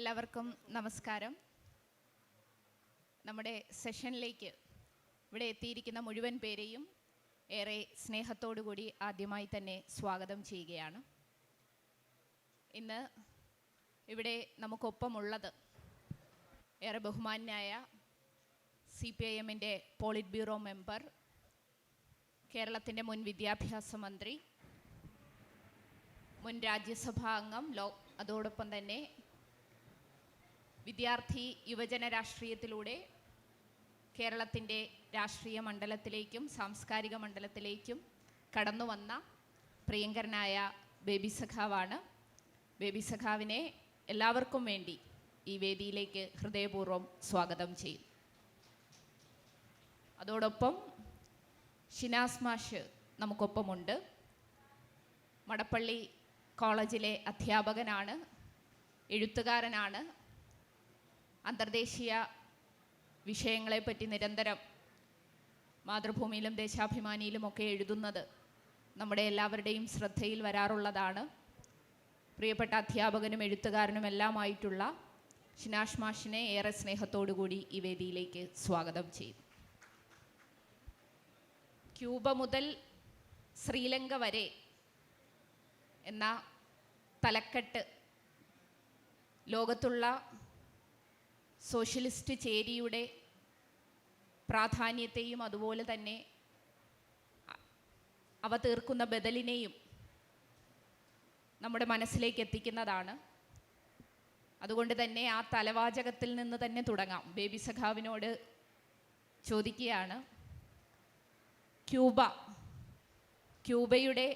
എല്ലാവർക്കും നമസ്കാരം. നമ്മുടെ സെഷനിലേക്ക് ഇവിടെ എത്തിയിരിക്കുന്ന മുഴുവൻ പേരെയും ഏറെ സ്നേഹത്തോടു കൂടി ആദ്യമായി തന്നെ സ്വാഗതം ചെയ്യുകയാണ്. ഇന്ന് ഇവിടെ നമുക്കൊപ്പമുള്ളത് ഏറെ ബഹുമാന്യനായ CPIM-ന്റെ പോളിറ്റ് ബ്യൂറോ മെമ്പർ, കേരളത്തിൻ്റെ മുൻ വിദ്യാഭ്യാസ മന്ത്രി, മുൻ രാജ്യസഭാ അംഗം, അതോടൊപ്പം തന്നെ വിദ്യാർത്ഥി യുവജന രാഷ്ട്രീയത്തിലൂടെ കേരളത്തിൻ്റെ രാഷ്ട്രീയ മണ്ഡലത്തിലേക്കും സാംസ്കാരിക മണ്ഡലത്തിലേക്കും കടന്നു വന്ന പ്രിയങ്കരനായ ബേബി സഖാവാണ്. ബേബി സഖാവിനെ എല്ലാവർക്കും വേണ്ടി ഈ വേദിയിലേക്ക് ഹൃദയപൂർവ്വം സ്വാഗതം ചെയ്യും. അതോടൊപ്പം ഷിനാസ് മാഷ് നമുക്കൊപ്പമുണ്ട്. മടപ്പള്ളി കോളേജിലെ അധ്യാപകനാണ്, എഴുത്തുകാരനാണ്. അന്തർദേശീയ വിഷയങ്ങളെപ്പറ്റി നിരന്തരം മാതൃഭൂമിയിലും ദേശാഭിമാനിയിലുമൊക്കെ എഴുതുന്നത് നമ്മുടെ എല്ലാവരുടെയും ശ്രദ്ധയിൽ വരാറുള്ളതാണ്. പ്രിയപ്പെട്ട അധ്യാപകനും എഴുത്തുകാരനുമെല്ലാമായിട്ടുള്ള ഷിനാസ് മാഷിനെ ഏറെ സ്നേഹത്തോടു കൂടി ഈ വേദിയിലേക്ക് സ്വാഗതം ചെയ്തു. ക്യൂബ മുതൽ ശ്രീലങ്ക വരെ എന്ന തലക്കെട്ട് ലോകത്തുള്ള സോഷ്യലിസ്റ്റ് ചേരിയുടെ പ്രാധാന്യത്തെയും അതുപോലെ തന്നെ അവ തീർക്കുന്ന ബദലിനെയും നമ്മുടെ മനസ്സിലേക്ക് എത്തിക്കുന്നതാണ്. അതുകൊണ്ട് തന്നെ ആ തലവാചകത്തിൽ നിന്ന് തന്നെ തുടങ്ങാം. ബേബി സഖാവിനോട് ചോദിക്കുകയാണ്, ക്യൂബയുടെ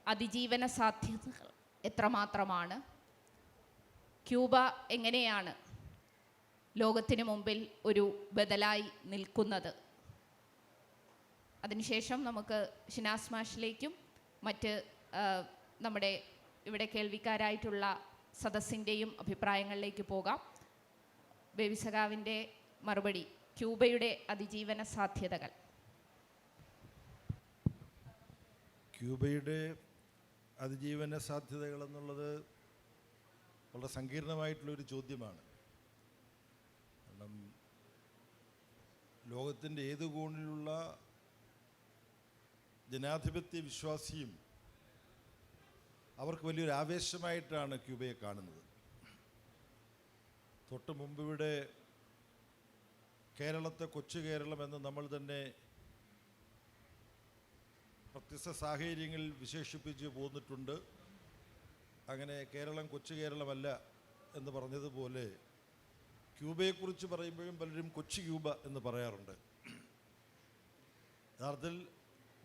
അതിജീവന സാധ്യതകൾ എത്രമാത്രമാണ്? ക്യൂബ എങ്ങനെയാണ് ലോകത്തിന് മുമ്പിൽ ഒരു ബദലായി നിൽക്കുന്നത്? അതിനുശേഷം നമുക്ക് ഷിനാസ് മാഷിലേക്കും മറ്റ് നമ്മുടെ ഇവിടെ കേൾവിക്കാരായിട്ടുള്ള സദസ്സിൻ്റെയും അഭിപ്രായങ്ങളിലേക്ക് പോകാം. ബേബി സഖാവിൻ്റെ മറുപടി, ക്യൂബയുടെ അതിജീവന സാധ്യതകൾ. ക്യൂബയുടെ അതിജീവന സാധ്യതകൾ എന്നുള്ളത് വളരെ സങ്കീർണമായിട്ടുള്ളൊരു ചോദ്യമാണ്. കാരണം ലോകത്തിൻ്റെ ഏത് കോണിലുള്ള ജനാധിപത്യ വിശ്വാസിയും അവർക്ക് വലിയൊരു ആവേശമായിട്ടാണ് ക്യൂബയെ കാണുന്നത്. തൊട്ട് മുമ്പ് ഇവിടെ കേരളത്തെ കൊച്ചു കേരളം എന്ന് നമ്മൾ തന്നെ വ്യത്യസ്ത സാഹചര്യങ്ങളിൽ വിശേഷിപ്പിച്ച് പോന്നിട്ടുണ്ട്. അങ്ങനെ കേരളം കൊച്ചു കേരളമല്ല എന്ന് പറഞ്ഞതുപോലെ ക്യൂബയെക്കുറിച്ച് പറയുമ്പോഴും പലരും കൊച്ചു ക്യൂബ എന്ന് പറയാറുണ്ട്. യഥാർത്ഥത്തിൽ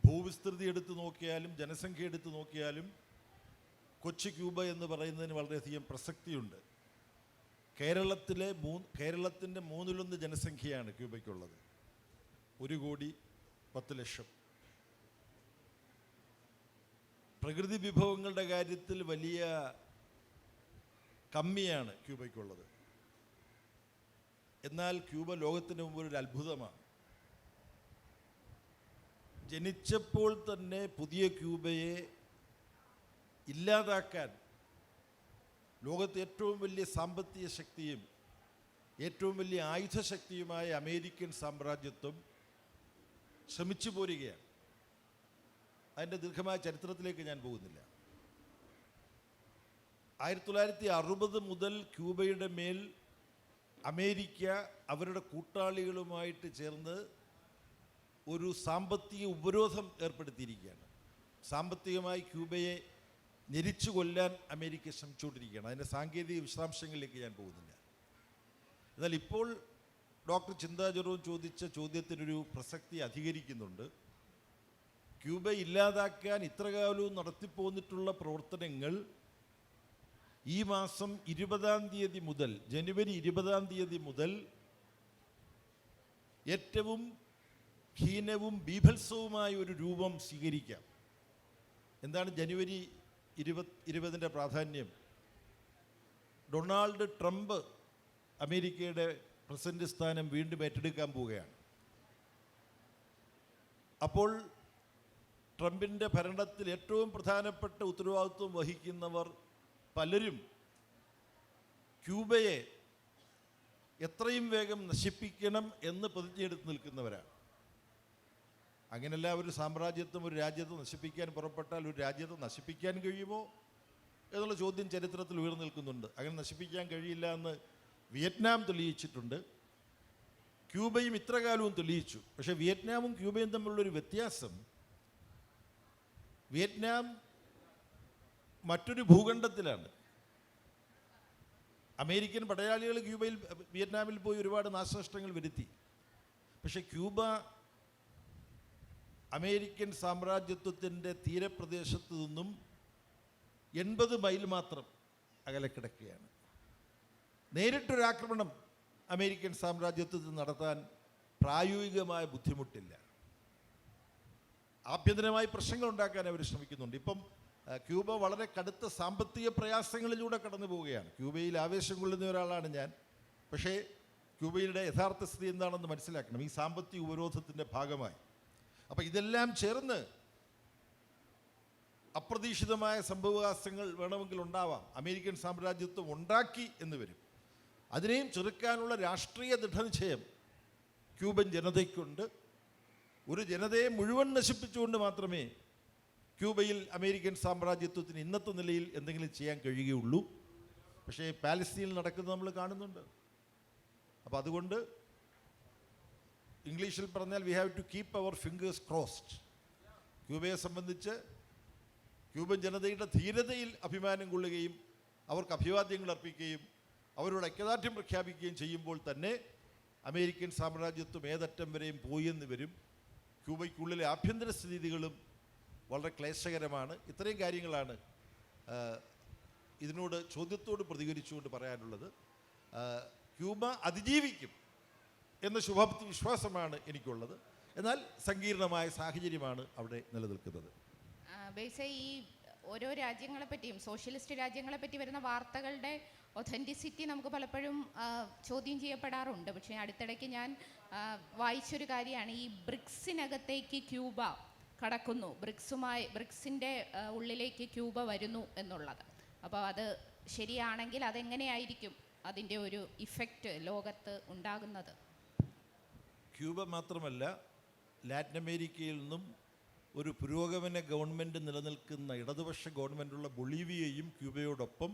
ഭൂവിസ്തൃതി എടുത്ത് നോക്കിയാലും ജനസംഖ്യ എടുത്ത് നോക്കിയാലും കൊച്ചു ക്യൂബ എന്ന് പറയുന്നതിന് വളരെയധികം പ്രസക്തിയുണ്ട്. കേരളത്തിൻ്റെ 1/3 ജനസംഖ്യയാണ് ക്യൂബയ്ക്കുള്ളത്. 1,10,00,000. പ്രകൃതി വിഭവങ്ങളുടെ കാര്യത്തിൽ വലിയ കമ്മിയാണ് ക്യൂബയ്ക്കുള്ളത്. എന്നാൽ ക്യൂബ ലോകത്തിന് മുമ്പ് ഒരു അത്ഭുതമാണ്. ജനിച്ചപ്പോൾ തന്നെ പുതിയ ക്യൂബയെ ഇല്ലാതാക്കാൻ ലോകത്തെ ഏറ്റവും വലിയ സാമ്പത്തിക ശക്തിയും ഏറ്റവും വലിയ ആയുധശക്തിയുമായ അമേരിക്കൻ സാമ്രാജ്യത്വം ശ്രമിച്ചു പോരുകയാണ്. അതിൻ്റെ ദീർഘമായ ചരിത്രത്തിലേക്ക് ഞാൻ പോകുന്നില്ല. 1960 മുതൽ ക്യൂബയുടെ മേൽ അമേരിക്ക അവരുടെ കൂട്ടാളികളുമായിട്ട് ചേർന്ന് ഒരു സാമ്പത്തിക ഉപരോധം ഏർപ്പെടുത്തിയിരിക്കുകയാണ്. സാമ്പത്തികമായി ക്യൂബയെ ഞെരിച്ചു കൊല്ലാൻ അമേരിക്ക ശ്രമിച്ചുകൊണ്ടിരിക്കുകയാണ്. അതിൻ്റെ സാങ്കേതിക വിശദാംശങ്ങളിലേക്ക് ഞാൻ പോകുന്നില്ല. എന്നാൽ ഇപ്പോൾ ഡോക്ടർ ചിന്താ ജെറോം ചോദിച്ച ചോദ്യത്തിനൊരു പ്രസക്തി അധികരിക്കുന്നുണ്ട്. ക്യൂബ ഇല്ലാതാക്കാൻ ഇത്രകാലവും നടത്തിപ്പോന്നിട്ടുള്ള പ്രവർത്തനങ്ങൾ ഈ മാസം 20-ാം തീയതി മുതൽ, ജനുവരി 20-ാം തീയതി മുതൽ ഏറ്റവും ഹീനവും ബീഭത്സവുമായ ഒരു രൂപം സ്വീകരിക്കാം. എന്താണ് ജനുവരി 20 പ്രാധാന്യം? ഡൊണാൾഡ് ട്രംപ് അമേരിക്കയുടെ പ്രസിഡന്റ് സ്ഥാനം വീണ്ടും ഏറ്റെടുക്കാൻ പോവുകയാണ്. അപ്പോൾ ട്രംപിൻ്റെ ഭരണത്തിൽ ഏറ്റവും പ്രധാനപ്പെട്ട ഉത്തരവാദിത്വം വഹിക്കുന്നവർ പലരും ക്യൂബയെ എത്രയും വേഗം നശിപ്പിക്കണം എന്ന് പ്രതിജ്ഞയെടുത്ത് നിൽക്കുന്നവരാണ്. അങ്ങനെയല്ല, ഒരു സാമ്രാജ്യത്വം ഒരു രാജ്യത്തെ നശിപ്പിക്കാൻ പുറപ്പെട്ടാൽ ഒരു രാജ്യത്തെ നശിപ്പിക്കാൻ കഴിയുമോ എന്നുള്ള ചോദ്യം ചരിത്രത്തിൽ ഉയർന്നു നിൽക്കുന്നുണ്ട്. അങ്ങനെ നശിപ്പിക്കാൻ കഴിയില്ല എന്ന് വിയറ്റ്നാം തെളിയിച്ചിട്ടുണ്ട്. ക്യൂബയും ഇത്ര കാലവും തെളിയിച്ചു. പക്ഷേ വിയറ്റ്നാമും ക്യൂബയും തമ്മിലുള്ളൊരു വ്യത്യാസം, വിയറ്റ്നാം മറ്റൊരു ഭൂഖണ്ഡത്തിലാണ്. അമേരിക്കൻ പടയാളികൾ വിയറ്റ്നാമിൽ പോയി ഒരുപാട് നാശനഷ്ടങ്ങൾ വരുത്തി. പക്ഷെ ക്യൂബ അമേരിക്കൻ സാമ്രാജ്യത്വത്തിൻ്റെ തീരപ്രദേശത്ത് നിന്നും 80 മൈൽ മാത്രം അകലെ കിടക്കുകയാണ്. നേരിട്ടൊരാക്രമണം അമേരിക്കൻ സാമ്രാജ്യത്വത്തിൽ നടത്താൻ പ്രായോഗികമായ ബുദ്ധിമുട്ടില്ല. ആഭ്യന്തരമായി പ്രശ്നങ്ങൾ ഉണ്ടാക്കാൻ അവർ ശ്രമിക്കുന്നുണ്ട്. ഇപ്പം ക്യൂബ വളരെ കടുത്ത സാമ്പത്തിക പ്രയാസങ്ങളിലൂടെ കടന്നു പോവുകയാണ്. ക്യൂബയിൽ ആവേശം കൊള്ളുന്ന ഒരാളാണ് ഞാൻ. പക്ഷേ ക്യൂബയുടെ യഥാർത്ഥ സ്ഥിതി എന്താണെന്ന് മനസ്സിലാക്കണം, ഈ സാമ്പത്തിക ഉപരോധത്തിൻ്റെ ഭാഗമായി. അപ്പം ഇതെല്ലാം ചേർന്ന് അപ്രതീക്ഷിതമായ സംഭവവികാസങ്ങൾ വേണമെങ്കിൽ ഉണ്ടാവാം. അമേരിക്കൻ സാമ്രാജ്യത്വം ഉണ്ടാക്കി എന്ന് വരും. അതിനെയും ചെറുക്കാനുള്ള രാഷ്ട്രീയ ദൃഢനിശ്ചയം ക്യൂബൻ ജനതയ്ക്കുണ്ട്. ഒരു ജനതയെ മുഴുവൻ നശിപ്പിച്ചുകൊണ്ട് മാത്രമേ ക്യൂബയിൽ അമേരിക്കൻ സാമ്രാജ്യത്വത്തിന് ഇന്നത്തെ നിലയിൽ എന്തെങ്കിലും ചെയ്യാൻ കഴിയുകയുള്ളൂ. പക്ഷേ പാലസ്തീനിൽ നടക്കുന്നത് നമ്മൾ കാണുന്നുണ്ട്. അപ്പോൾ അതുകൊണ്ട് ഇംഗ്ലീഷിൽ പറഞ്ഞാൽ we have to keep our fingers crossed. ക്യൂബയെ സംബന്ധിച്ച് ക്യൂബൻ ജനതയുടെ ധീരതയിൽ അഭിമാനം കൊള്ളുകയും അവർക്ക് അഭിവാദ്യങ്ങൾ അർപ്പിക്കുകയും അവരോട് ഐക്യദാർഢ്യം പ്രഖ്യാപിക്കുകയും ചെയ്യുമ്പോൾ തന്നെ അമേരിക്കൻ സാമ്രാജ്യത്വം ഏതറ്റം വരെയും പോയെന്ന് വരും. ക്യൂബയ്ക്കുള്ളിലെ ആഭ്യന്തര സ്ഥിതികളും വളരെ ക്ലേശകരമാണ്. ഇത്രയും കാര്യങ്ങളാണ് ഇതിനോട് ചോദ്യത്തോട് പ്രതികരിച്ചുകൊണ്ട് പറയാനുള്ളത്. ക്യൂബ അതിജീവിക്കും എന്ന ശുഭാപ്തി വിശ്വാസമാണ് എനിക്കുള്ളത്. എന്നാൽ സങ്കീർണമായ സാഹചര്യമാണ് അവിടെ നിലനിൽക്കുന്നത്. ഈ ഓരോ രാജ്യങ്ങളെ പറ്റിയും സോഷ്യലിസ്റ്റ് രാജ്യങ്ങളെ പറ്റി വരുന്ന വാർത്തകളുടെ ഒഥൻറ്റിസിറ്റി നമുക്ക് പലപ്പോഴും ചോദ്യം ചെയ്യപ്പെടാറുണ്ട്. പക്ഷേ അടുത്തിടയ്ക്ക് ഞാൻ വായിച്ചൊരു കാര്യമാണ്, ഈ ബ്രിക്സിനകത്തേക്ക് ക്യൂബ കടക്കുന്നു, ബ്രിക്സിൻ്റെ ഉള്ളിലേക്ക് ക്യൂബ വരുന്നു എന്നുള്ളത്. അപ്പോൾ അത് ശരിയാണെങ്കിൽ അതെങ്ങനെയായിരിക്കും അതിൻ്റെ ഒരു ഇഫക്റ്റ് ലോകത്ത് ഉണ്ടാകുന്നത്? ക്യൂബ മാത്രമല്ല, ലാറ്റിൻ അമേരിക്കയിൽ നിന്നും ഒരു പുരോഗമന ഗവൺമെൻറ് നിലനിൽക്കുന്ന ഇടതുപക്ഷ ഗവൺമെൻറ്റുള്ള ബൊളീവിയയും ക്യൂബയോടൊപ്പം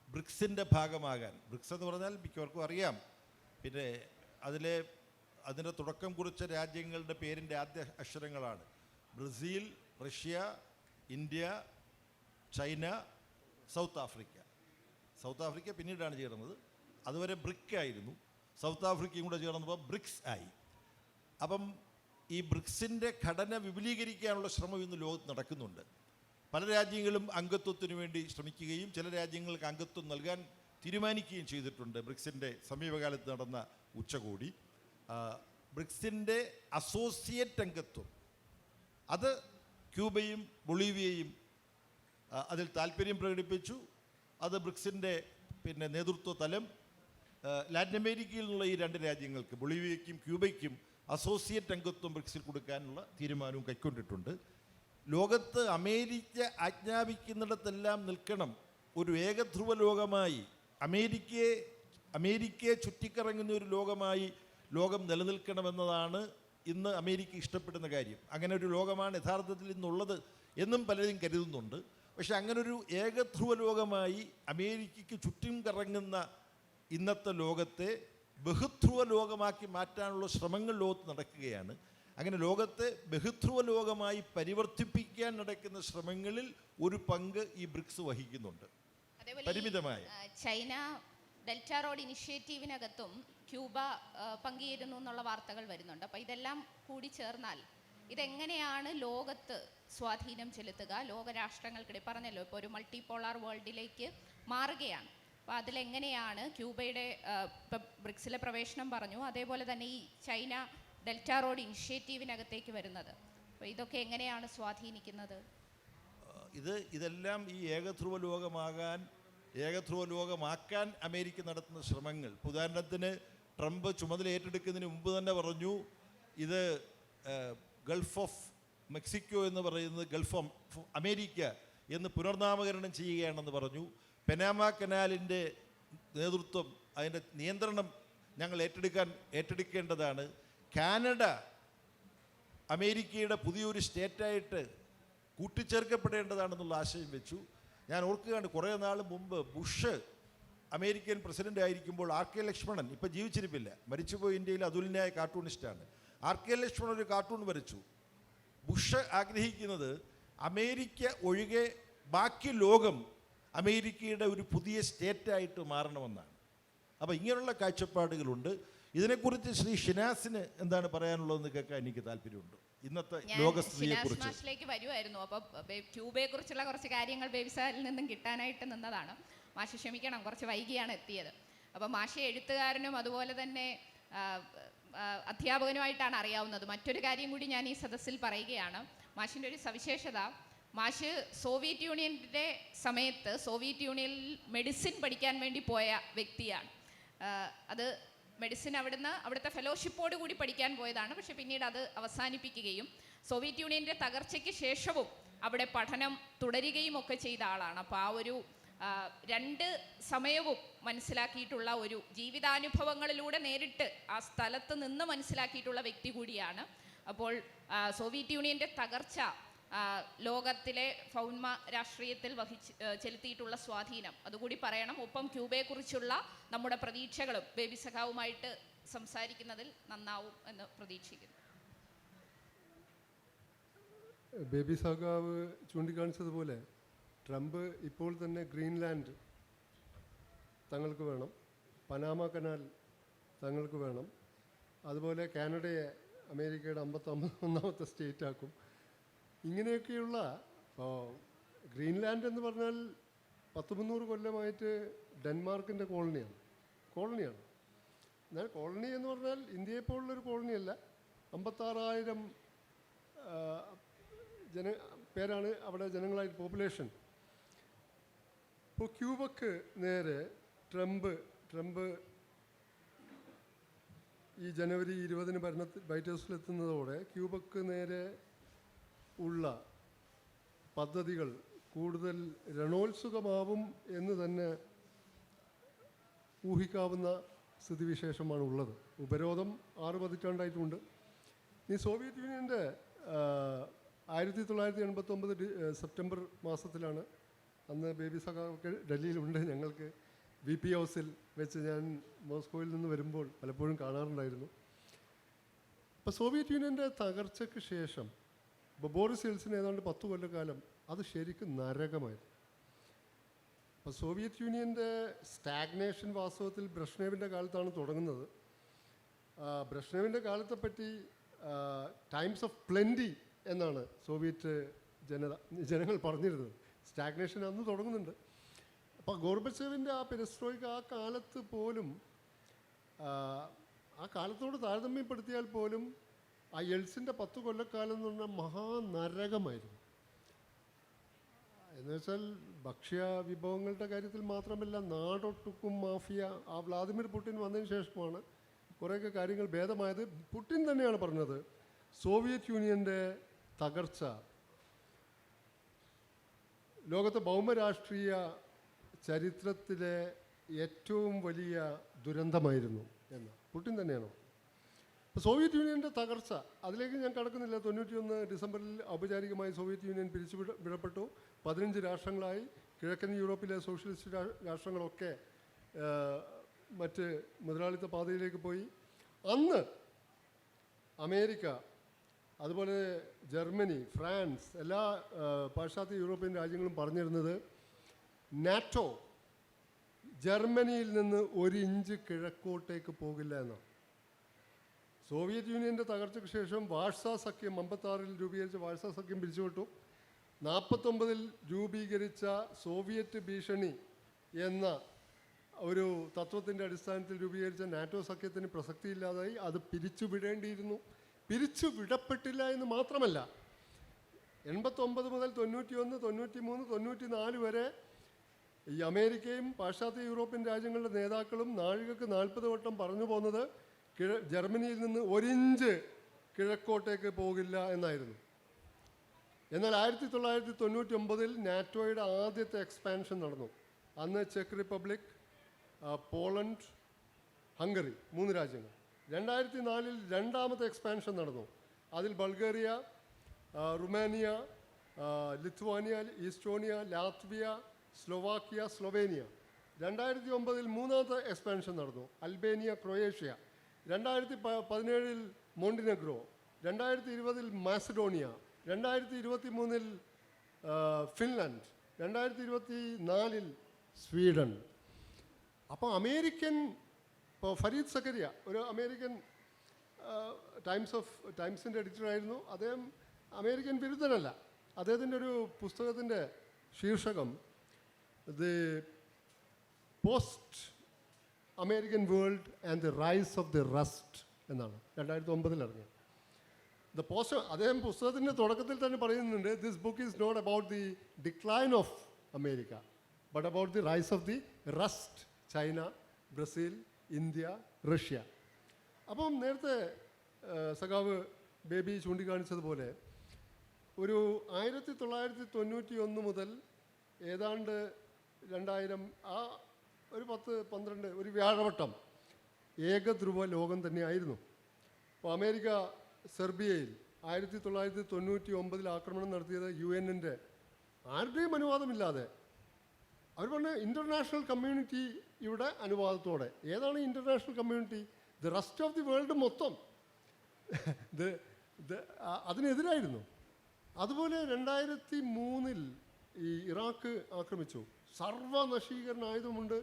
ബ്രിക്സിൻ്റെ ഭാഗമാകാൻ, ബ്രിക്സ് എന്ന് പറഞ്ഞാൽ മിക്കവർക്കും അറിയാം, പിന്നെ അതിൻ്റെ തുടക്കം കുറിച്ച രാജ്യങ്ങളുടെ പേരിൻ്റെ ആദ്യ അക്ഷരങ്ങളാണ് Brazil, Russia, India, China, South Africa. South Africa പിന്നീടാണ് ചേർന്നത്. അതുവരെ ബ്രിക് ആയിരുന്നു. സൗത്ത് ആഫ്രിക്കയും കൂടെ ചേർന്നപ്പോൾ ബ്രിക്സ് ആയി. അപ്പം ഈ ബ്രിക്സിൻ്റെ ഘടന വിപുലീകരിക്കാനുള്ള ശ്രമം ഇന്ന് ലോകത്ത് നടക്കുന്നുണ്ട്. പല രാജ്യങ്ങളും അംഗത്വത്തിന് വേണ്ടി ശ്രമിക്കുകയും ചില രാജ്യങ്ങൾക്ക് അംഗത്വം നൽകാൻ തീരുമാനിക്കുകയും ചെയ്തിട്ടുണ്ട്. ബ്രിക്സിൻ്റെ സമീപകാലത്ത് നടന്ന ഉച്ചകോടി, ബ്രിക്സിൻ്റെ അസോസിയേറ്റ് അംഗത്വം, അത് ക്യൂബയും ബൊളീവിയയും അതിൽ താല്പര്യം പ്രകടിപ്പിച്ചു. അത് ബ്രിക്സിൻ്റെ നേതൃത്വ തലം ലാറ്റിൻ അമേരിക്കയിൽ നിന്നുള്ള ഈ രണ്ട് രാജ്യങ്ങൾക്ക്, ബൊളീവിയയ്ക്കും ക്യൂബയ്ക്കും, അസോസിയേറ്റ് അംഗത്വം ബ്രിക്സിൽ കൊടുക്കാനുള്ള തീരുമാനവും കൈക്കൊണ്ടിട്ടുണ്ട്. ലോകത്ത് അമേരിക്ക ആജ്ഞാപിക്കുന്നിടത്തെല്ലാം നിൽക്കണം ഒരു ഏകധ്രുവ ലോകമായി, അമേരിക്കയെ ചുറ്റിക്കറങ്ങുന്ന ഒരു ലോകമായി ലോകം നിലനിൽക്കണമെന്നതാണ് ഇന്ന് അമേരിക്ക ഇഷ്ടപ്പെടുന്ന കാര്യം. അങ്ങനെ ഒരു ലോകമാണ് യഥാർത്ഥത്തിൽ ഇന്നുള്ളത് എന്നും പലരും കരുതുന്നുണ്ട്. പക്ഷെ അങ്ങനൊരു ഏകധ്രുവ ലോകമായി അമേരിക്കയ്ക്ക് ചുറ്റും കറങ്ങുന്ന ഇന്നത്തെ ലോകത്തെ ബഹുധ്രുവ ലോകമാക്കി മാറ്റാനുള്ള ശ്രമങ്ങൾ ലോകത്ത് നടക്കുകയാണ്. അങ്ങനെ ലോകത്തെ ബഹുധ്രുവ ലോകമായി പരിവർത്തിപ്പിക്കാൻ നടക്കുന്ന ശ്രമങ്ങളിൽ ഒരു പങ്ക് ഈ ബ്രിക്സ് വഹിക്കുന്നുണ്ട്, പരിമിതമായ. ചൈന ഡെൽറ്റ റോഡ് ഇനിഷ്യേറ്റീവിനകത്തും ക്യൂബ പങ്കുചേരുന്നു എന്നുള്ള വാർത്തകൾ വരുന്നുണ്ട്. അപ്പോൾ ഇതെല്ലാം കൂടി ചേർന്നാൽ ഇതെങ്ങനെയാണ് ലോകത്ത് സ്വാധീനം ചെലുത്തുക? ലോകരാഷ്ട്രങ്ങൾക്കിടെ പറഞ്ഞല്ലോ, ഇപ്പോൾ ഒരു മൾട്ടിപോളാർ വേൾഡിലേക്ക് മാറുകയാണ്. അപ്പോൾ അതിലെങ്ങനെയാണ് ക്യൂബയുടെ ഇപ്പം ബ്രിക്സിലെ പ്രവേശനം പറഞ്ഞു, അതേപോലെ തന്നെ ഈ ചൈന ഡെൽറ്റ റോഡ് ഇനിഷ്യേറ്റീവിനകത്തേക്ക് വരുന്നത്, അപ്പോൾ ഇതൊക്കെ എങ്ങനെയാണ് സ്വാധീനിക്കുന്നത്? ഇതെല്ലാം ഈ ഏകധ്രുവ ലോകമാക്കാൻ അമേരിക്ക നടത്തുന്ന ശ്രമങ്ങൾ. ഉദാഹരണത്തിന് ട്രംപ് ചുമതല ഏറ്റെടുക്കുന്നതിന് മുമ്പ് തന്നെ പറഞ്ഞു, ഇത് ഗൾഫ് ഓഫ് മെക്സിക്കോ എന്ന് പറയുന്നത് ഗൾഫ് ഓഫ് അമേരിക്ക എന്ന് പുനർനാമകരണം ചെയ്യുകയാണെന്ന് പറഞ്ഞു. പനാമ കനാലിൻ്റെ നേതൃത്വം, അതിൻ്റെ നിയന്ത്രണം ഞങ്ങൾ ഏറ്റെടുക്കേണ്ടതാണ്. കാനഡ അമേരിക്കയുടെ പുതിയൊരു സ്റ്റേറ്റായിട്ട് കൂട്ടിച്ചേർക്കപ്പെടേണ്ടതാണെന്നുള്ള ആശയം വെച്ചു. ഞാൻ ഓർക്കുകയാണ്, കുറേ നാൾ മുമ്പ് ബുഷ് അമേരിക്കൻ പ്രസിഡൻ്റ് ആയിരിക്കുമ്പോൾ RK ലക്ഷ്മണൻ, ഇപ്പം ജീവിച്ചിരിപ്പില്ല, മരിച്ചുപോയി, ഇന്ത്യയിൽ അതുല്യനായ കാർട്ടൂണിസ്റ്റാണ്, RK ലക്ഷ്മണൻ ഒരു കാർട്ടൂൺ വരച്ചു. ബുഷ് ആഗ്രഹിക്കുന്നത് അമേരിക്ക ഒഴികെ ബാക്കി ലോകം അമേരിക്കയുടെ ഒരു പുതിയ സ്റ്റേറ്റായിട്ട് മാറണമെന്നാണ്. അപ്പോൾ ഇങ്ങനെയുള്ള കാഴ്ചപ്പാടുകളുണ്ട്. ഇതിനെക്കുറിച്ച് ശ്രീ ഷിനാസിന് എന്താണ് പറയാനുള്ളതെന്ന് കേൾക്കാൻ എനിക്ക് താല്പര്യമുണ്ട്. ഇന്നത്തെ ലോകസ്ഥിതിയെക്കുറിച്ച് വരുമായിരുന്നു. അപ്പോൾ ക്യൂബയെ കുറിച്ചുള്ള കുറച്ച് കാര്യങ്ങൾ ബേബിസാറിൽ നിന്നും കിട്ടാനായിട്ട് നിന്നതാണ്. മാഷ് ക്ഷമിക്കണം, കുറച്ച് വൈകിയാണ് എത്തിയത്. അപ്പോൾ മാഷെ എഴുത്തുകാരനും അതുപോലെ തന്നെ അധ്യാപകനുമായിട്ടാണ് അറിയാവുന്നത്. മറ്റൊരു കാര്യം കൂടി ഞാൻ ഈ സദസ്സിൽ പറയുകയാണ്. മാഷിൻ്റെ ഒരു സവിശേഷത, മാഷ് സോവിയറ്റ് യൂണിയൻ്റെ സമയത്ത് സോവിയറ്റ് യൂണിയനിൽ മെഡിസിൻ പഠിക്കാൻ വേണ്ടി പോയ വ്യക്തിയാണ്. അത് മെഡിസിൻ അവിടുത്തെ ഫെലോഷിപ്പോട് കൂടി പഠിക്കാൻ പോയതാണ്. പക്ഷെ പിന്നീട് അത് അവസാനിപ്പിക്കുകയും സോവിയറ്റ് യൂണിയൻ്റെ തകർച്ചയ്ക്ക് ശേഷവും അവിടെ പഠനം തുടരുകയും ഒക്കെ ചെയ്ത ആളാണ്. അപ്പോൾ ആ ഒരു രണ്ട് സമയവും മനസ്സിലാക്കിയിട്ടുള്ള ഒരു ജീവിതാനുഭവങ്ങളിലൂടെ നേരിട്ട് ആ സ്ഥലത്ത് നിന്ന് മനസ്സിലാക്കിയിട്ടുള്ള വ്യക്തി കൂടിയാണ്. അപ്പോൾ സോവിയറ്റ് യൂണിയൻ്റെ തകർച്ച ലോകത്തിലെ ഭൗമ രാഷ്ട്രീയത്തിൽ ചെലുത്തിയിട്ടുള്ള സ്വാധീനം അതുകൂടി പറയണം. ഒപ്പം ക്യൂബയെക്കുറിച്ചുള്ള നമ്മുടെ പ്രതീക്ഷകളും ബേബി സഖാവുമായിട്ട് സംസാരിക്കുന്നതിൽ നന്നാവും എന്ന് പ്രതീക്ഷിക്കുന്നു. ബേബി സഖാവ് ചൂണ്ടിക്കാണിച്ചതുപോലെ ട്രംപ് ഇപ്പോൾ തന്നെ ഗ്രീൻലാൻഡ് തങ്ങൾക്ക് വേണം, പനാമ കനാൽ തങ്ങൾക്ക് വേണം, അതുപോലെ കാനഡയെ അമേരിക്കയുടെ 51ാമത്തെ സ്റ്റേറ്റാക്കും. ഇങ്ങനെയൊക്കെയുള്ള ഗ്രീൻലാൻഡ് എന്ന് പറഞ്ഞാൽ 100-300 കൊല്ലമായിട്ട് ഡെൻമാർക്കിൻ്റെ കോളനിയാണ്. എന്നാൽ കോളനി എന്ന് പറഞ്ഞാൽ ഇന്ത്യയെപ്പോലുള്ളൊരു കോളനിയല്ല. 56,000 പേരാണ് അവിടെ ജനങ്ങളായിട്ട് പോപ്പുലേഷൻ. ഇപ്പോൾ ക്യൂബക്ക് നേരെ ട്രംപ് ഈ ജനുവരി 20 വൈറ്റ് ഹൗസിലെത്തുന്നതോടെ ക്യൂബക്ക് നേരെ ഉള്ള പദ്ധതികൾ കൂടുതൽ രണോത്സുകമാവും എന്ന് തന്നെ ഊഹിക്കാവുന്ന സ്ഥിതിവിശേഷമാണ് ഉള്ളത്. ഉപരോധം 6 പതിറ്റാണ്ടായിട്ടുമുണ്ട്. ഈ സോവിയറ്റ് യൂണിയൻ്റെ 1989 സെപ്റ്റംബർ മാസത്തിലാണ്, അന്ന് ബേബി സഖാവൊക്കെ ഡൽഹിയിലുണ്ട്, ഞങ്ങൾക്ക് VP ഹൗസിൽ വെച്ച് ഞാൻ മോസ്കോയിൽ നിന്ന് വരുമ്പോൾ പലപ്പോഴും കാണാറുണ്ടായിരുന്നു. അപ്പോൾ സോവിയറ്റ് യൂണിയൻ്റെ തകർച്ചയ്ക്ക് ശേഷം ബോറിസ് യെൽസിന് ഏതാണ്ട് 10 കൊല്ലക്കാലം അത് ശരിക്കും നരകമായിരുന്നു. അപ്പോൾ സോവിയറ്റ് യൂണിയൻ്റെ സ്റ്റാഗ്നേഷൻ വാസ്തവത്തിൽ ബ്രഷ്നേവിൻ്റെ കാലത്താണ് തുടങ്ങുന്നത്. ബ്രഷ്നേവിൻ്റെ കാലത്തെപ്പറ്റി ടൈംസ് ഓഫ് പ്ലെൻറ്റി എന്നാണ് സോവിയറ്റ് ജനങ്ങൾ പറഞ്ഞിരുന്നത്. സ്റ്റാഗ്നേഷൻ അന്ന് തുടങ്ങുന്നുണ്ട്. അപ്പോൾ ഗോർബച്ചേവിൻ്റെ ആ പെരസ്ട്രോയ്ക്ക് ആ കാലത്ത് പോലും, ആ കാലത്തോട് താരതമ്യപ്പെടുത്തിയാൽ പോലും ആ യെൽസിൻ്റെ 10 കൊല്ലക്കാലം എന്ന് പറഞ്ഞാൽ മഹാനരകമായിരുന്നു. എന്നുവെച്ചാൽ ഭക്ഷ്യ വിഭവങ്ങളുടെ കാര്യത്തിൽ മാത്രമല്ല, നാടൊട്ടുക്കും മാഫിയ. ആ വ്ളാദിമിർ പുടിൻ വന്നതിന് ശേഷമാണ് കുറേയൊക്കെ കാര്യങ്ങൾ ഭേദമായത്. പുടിൻ തന്നെയാണ് പറഞ്ഞത്, സോവിയറ്റ് യൂണിയൻ്റെ തകർച്ച ലോകത്തെ ഭൗമരാഷ്ട്രീയ ചരിത്രത്തിലെ ഏറ്റവും വലിയ ദുരന്തമായിരുന്നു എന്ന്. പുടിൻ തന്നെയാണ്. ഇപ്പോൾ സോവിയറ്റ് യൂണിയൻ്റെ തകർച്ച, അതിലേക്ക് ഞാൻ കടക്കുന്നില്ല. 91 ഡിസംബറിൽ ഔപചാരികമായി സോവിയറ്റ് യൂണിയൻ വിടപ്പെട്ടു. 15 രാഷ്ട്രങ്ങളായി. കിഴക്കൻ യൂറോപ്പിലെ സോഷ്യലിസ്റ്റ് രാഷ്ട്രങ്ങളൊക്കെ മറ്റ് മുതലാളിത്ത പാതയിലേക്ക് പോയി. അന്ന് അമേരിക്ക, അതുപോലെ ജർമ്മനി, ഫ്രാൻസ്, എല്ലാ പാശ്ചാത്യ യൂറോപ്യൻ രാജ്യങ്ങളും പറഞ്ഞിരുന്നത് നാറ്റോ ജർമ്മനിയിൽ നിന്ന് 1 ഇഞ്ച് കിഴക്കോട്ടേക്ക് പോകില്ല എന്നാണ്. സോവിയറ്റ് യൂണിയൻ്റെ തകർച്ചയ്ക്ക് ശേഷം വാഴ്സാ സഖ്യം 56-ൽ രൂപീകരിച്ച വാഴ്സാ സഖ്യം പിരിച്ചുവിട്ടു. 49-ൽ രൂപീകരിച്ച സോവിയറ്റ് ഭീഷണി എന്ന ഒരു തത്വത്തിൻ്റെ അടിസ്ഥാനത്തിൽ രൂപീകരിച്ച നാറ്റോ സഖ്യത്തിന് പ്രസക്തിയില്ലാതായി. അത് പിരിച്ചുവിടേണ്ടിയിരുന്നു. പിരിച്ചുവിടപ്പെട്ടില്ല എന്ന് മാത്രമല്ല, 89 മുതൽ 91, 93, 94 വരെ ഈ അമേരിക്കയും പാശ്ചാത്യ യൂറോപ്യൻ രാജ്യങ്ങളുടെ നേതാക്കളും നാഴികക്ക് 40 വട്ടം പറഞ്ഞു പോകുന്നത് ജർമ്മനിയിൽ നിന്ന് 1 ഇഞ്ച് കിഴക്കോട്ടേക്ക് പോകില്ല എന്നായിരുന്നു. എന്നാൽ 1999-ൽ നാറ്റോയുടെ ആദ്യത്തെ എക്സ്പാൻഷൻ നടന്നു. അന്ന് ചെക്ക് റിപ്പബ്ലിക്, പോളണ്ട്, ഹംഗറി, 3 രാജ്യങ്ങൾ. 2004 രണ്ടാമത്തെ എക്സ്പാൻഷൻ നടന്നു. അതിൽ Bulgaria, Romania, Lithuania, Estonia, Latvia, Slovakia, Slovenia. 2009 മൂന്നാമത്തെ എക്സ്പാൻഷൻ നടന്നു. Albania, Croatia. 2017 Montenegro. 2020 Macedonia. 2023 Finland. 2024 Sweden. അപ്പോൾ അമേരിക്കൻ, ഇപ്പോൾ ഫരീദ് സക്കരിയ ഒരു അമേരിക്കൻ ടൈംസിൻ്റെ എഡിറ്ററായിരുന്നു. അദ്ദേഹം അമേരിക്കൻ വിരുദ്ധനല്ല. അദ്ദേഹത്തിൻ്റെ ഒരു പുസ്തകത്തിൻ്റെ ശീർഷകം the post American world and the rise of the rest എന്നാണ്. 2009 ഇറങ്ങിയത്. ദ പോസ്റ്റ്, അദ്ദേഹം പുസ്തകത്തിൻ്റെ തുടക്കത്തിൽ തന്നെ പറയുന്നുണ്ട്, this book is not about the decline of America but about the rise of the rest. China, Brazil, India, Russia. അപ്പം നേരത്തെ സഖാവ് ബേബി ചൂണ്ടിക്കാണിച്ചതുപോലെ ഒരു 1991 മുതൽ ഏതാണ്ട് 2000 ആ ഒരു 10-12 ഒരു വ്യാഴവട്ടം ഏകധ്രുവ ലോകം തന്നെയായിരുന്നു. അപ്പോൾ അമേരിക്ക സെർബിയയിൽ 1999 ആക്രമണം നടത്തിയത് UN-ൻ്റെ ആരുടെയും അനുവാദമില്ലാതെ. അവർ പറഞ്ഞ ഇൻ്റർനാഷണൽ കമ്മ്യൂണിറ്റിയുടെ അനുവാദത്തോടെ. ഏതാണ് international community? The rest of the world മൊത്തം അതിനെതിരായിരുന്നു. അതുപോലെ 2003 ഈ ഇറാഖ് ആക്രമിച്ചു. സർവ്വനശീകരണ ആയുധമുണ്ട്.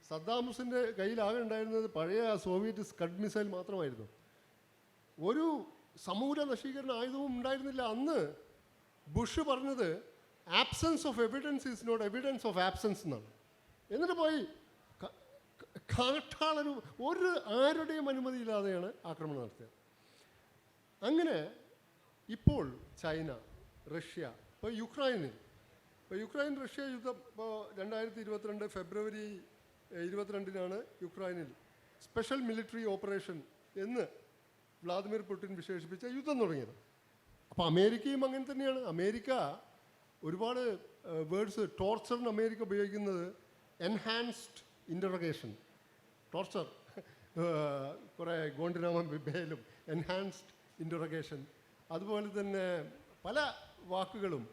സദ്ദാം ഹുസൈൻ്റെ കയ്യിലാകെ ഉണ്ടായിരുന്നത് പഴയ സോവിയറ്റ് സ്കഡ് മിസൈൽ മാത്രമായിരുന്നു. ഒരു സമൂല നശീകരണ ആയുധവും ഉണ്ടായിരുന്നില്ല. അന്ന് ബുഷ് പറഞ്ഞത് absence of evidence is not evidence of absence എന്നാണ്. എന്നിട്ട് പോയി കാട്ടാളൊരു ഒരു ആരുടെയും അനുമതിയില്ലാതെയാണ് ആക്രമണം നടത്തിയത്. അങ്ങനെ ഇപ്പോൾ ചൈന, റഷ്യ, ഇപ്പോൾ യുക്രൈൻ റഷ്യ യുദ്ധം ഇപ്പോൾ 2022 ഫെബ്രുവരി 22 യുക്രൈനിൽ സ്പെഷ്യൽ മിലിറ്ററി ഓപ്പറേഷൻ എന്ന് വ്ളാദിമിർ പുടിൻ വിശേഷിപ്പിച്ച യുദ്ധം തുടങ്ങിയത്. അപ്പോൾ അമേരിക്കയും അങ്ങനെ തന്നെയാണ്. അമേരിക്ക ഒരുപാട് വേർഡ്സ്, ടോർച്ചറിന് അമേരിക്ക ഉപയോഗിക്കുന്നത് എൻഹാൻസ്ഡ് ഇൻ്ററഗേഷൻ, ടോർച്ചർ, കുറേ ഗോണ്ടിനാമ ബേയിലും എൻഹാൻസ്ഡ് ഇൻ്ററഗേഷൻ. അതുപോലെ തന്നെ പല വാക്കുകളും,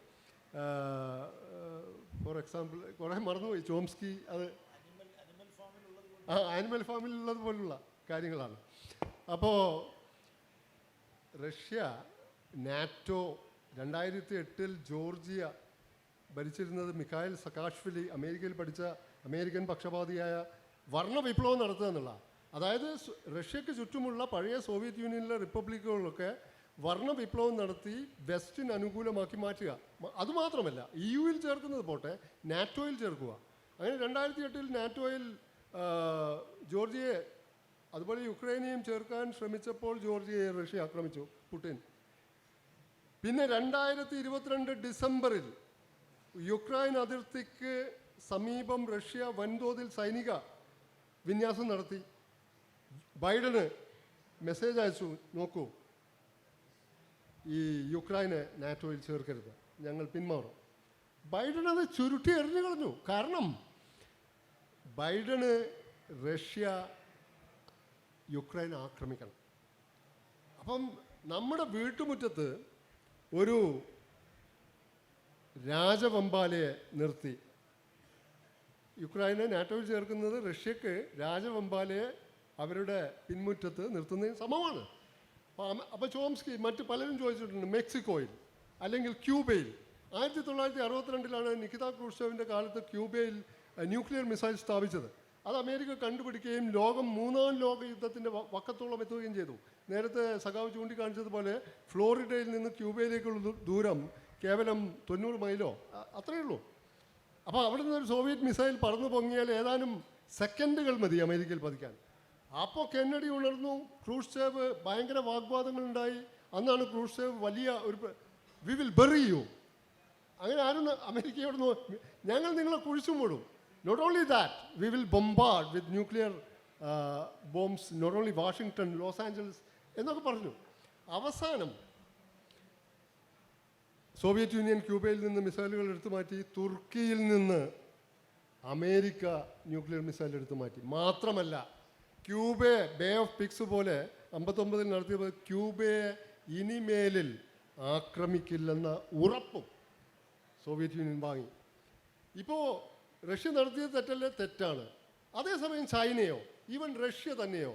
ഫോർ എക്സാമ്പിൾ കുറേ മറന്നുപോയി, ചോംസ്കി, അത് ആനിമൽ ഫാമിലുള്ളത് പോലുള്ള കാര്യങ്ങളാണ്. അപ്പോൾ റഷ്യ, നാറ്റോ, 2008 ജോർജിയ ഭരിച്ചിരുന്നത് മിഖായിൽ സകാഷ്വിലി, അമേരിക്കയിൽ പഠിച്ച അമേരിക്കൻ പക്ഷപാതിയായ വർണ്ണവിപ്ലവം നടത്തുക എന്നുള്ള. അതായത് റഷ്യക്ക് ചുറ്റുമുള്ള പഴയ സോവിയറ്റ് യൂണിയനിലെ റിപ്പബ്ലിക്കുകളൊക്കെ വർണ്ണവിപ്ലവം നടത്തി വെസ്റ്റിന് അനുകൂലമാക്കി മാറ്റുക. അതുമാത്രമല്ല, EU-യിൽ ചേർക്കുന്നത് പോട്ടെ, നാറ്റോയിൽ ചേർക്കുക. അങ്ങനെ 2008 നാറ്റോയിൽ ജോർജിയയെ അതുപോലെ യുക്രൈനെയും ചേർക്കാൻ ശ്രമിച്ചപ്പോൾ ജോർജിയയെ റഷ്യ ആക്രമിച്ചു പുടിൻ. പിന്നെ 2022 ഡിസംബറിൽ യുക്രൈൻ അതിർത്തിക്ക് സമീപം റഷ്യ വൻതോതിൽ സൈനിക വിന്യാസം നടത്തി. ബൈഡന് മെസ്സേജ് അയച്ചു, നോക്കൂ, ഈ യുക്രൈനെ നാറ്റോയിൽ ചേർക്കരുത്, ഞങ്ങൾ പിന്മാറും. ബൈഡൻ അത് ചുരുട്ടി എറിഞ്ഞു കളഞ്ഞു. കാരണം ബൈഡന് റഷ്യ യുക്രൈൻ ആക്രമിക്കണം. അപ്പം നമ്മുടെ വീട്ടുമുറ്റത്ത് ഒരു രാജവെമ്പാലയെ നിർത്തി. യുക്രൈനെ നാറ്റോയിൽ ചേർക്കുന്നത് റഷ്യക്ക് രാജവെമ്പാലയെ അവരുടെ പിൻമുറ്റത്ത് നിർത്തുന്നതിന് സമമാണ്. അപ്പോൾ ചോംസ്കി, മറ്റ് പലരും ചോദിച്ചിട്ടുണ്ട്, മെക്സിക്കോയിൽ അല്ലെങ്കിൽ ക്യൂബയിൽ 1962 നികിത ക്രൂഷ്ചേവിൻ്റെ കാലത്ത് ക്യൂബയിൽ ന്യൂക്ലിയർ മിസൈൽ സ്ഥാപിച്ചത്. അത് അമേരിക്ക കണ്ടുപിടിക്കുകയും ലോകം 3-ാം ലോക യുദ്ധത്തിൻ്റെ വക്കത്തോളം എത്തുകയും ചെയ്തു. നേരത്തെ സഖാവ് ചൂണ്ടിക്കാണിച്ചതുപോലെ ഫ്ലോറിഡയിൽ നിന്ന് ക്യൂബയിലേക്കുള്ള ദൂരം കേവലം 90 മൈലോ അത്രയേ ഉള്ളൂ. അപ്പോൾ അവിടെ നിന്നൊരു സോവിയറ്റ് മിസൈൽ പറന്നു പൊങ്ങിയാൽ ഏതാനും സെക്കൻഡുകൾ മതി അമേരിക്കയിൽ പതിക്കാൻ. അപ്പോൾ കെന്നഡി ഉണർന്നു, ക്രൂഷ്ചേവ് ഭയങ്കര വാഗ്വാദങ്ങളുണ്ടായി. അന്നാണ് ക്രൂഷ്ചേവ് വലിയ ഒരു വി വിൽ ബറി യു, അങ്ങനെ ആരും അമേരിക്കയോട് ഞങ്ങൾ നിങ്ങളെ കുഴിച്ചു മൂടും. Not only that, we will bombard with nuclear bombs not only Washington, Los Angeles എന്നൊക്കെ പറഞ്ഞു. അവസാനം സോവിയറ്റ് യൂണിയൻ ക്യൂബയിൽ നിന്ന് മിസൈലുകൾ എടുത്തു മാറ്റി തുർക്കിയിൽ നിന്ന് അമേരിക്ക ന്യൂക്ലിയർ മിസൈൽ എടുത്ത് മാറ്റി. മാത്രമല്ല ക്യൂബയെ ബേ ഓഫ് പിക്സ് പോലെ 59 നടത്തിയ ക്യൂബയെ ഇനിമേലിൽ ആക്രമിക്കില്ലെന്ന ഉറപ്പും സോവിയറ്റ് യൂണിയൻ വാങ്ങി. ഇപ്പോൾ റഷ്യ നടത്തിയത് തെറ്റല്ലേ? തെറ്റാണ്. അതേസമയം ചൈനയോ ഈവൻ റഷ്യ തന്നെയോ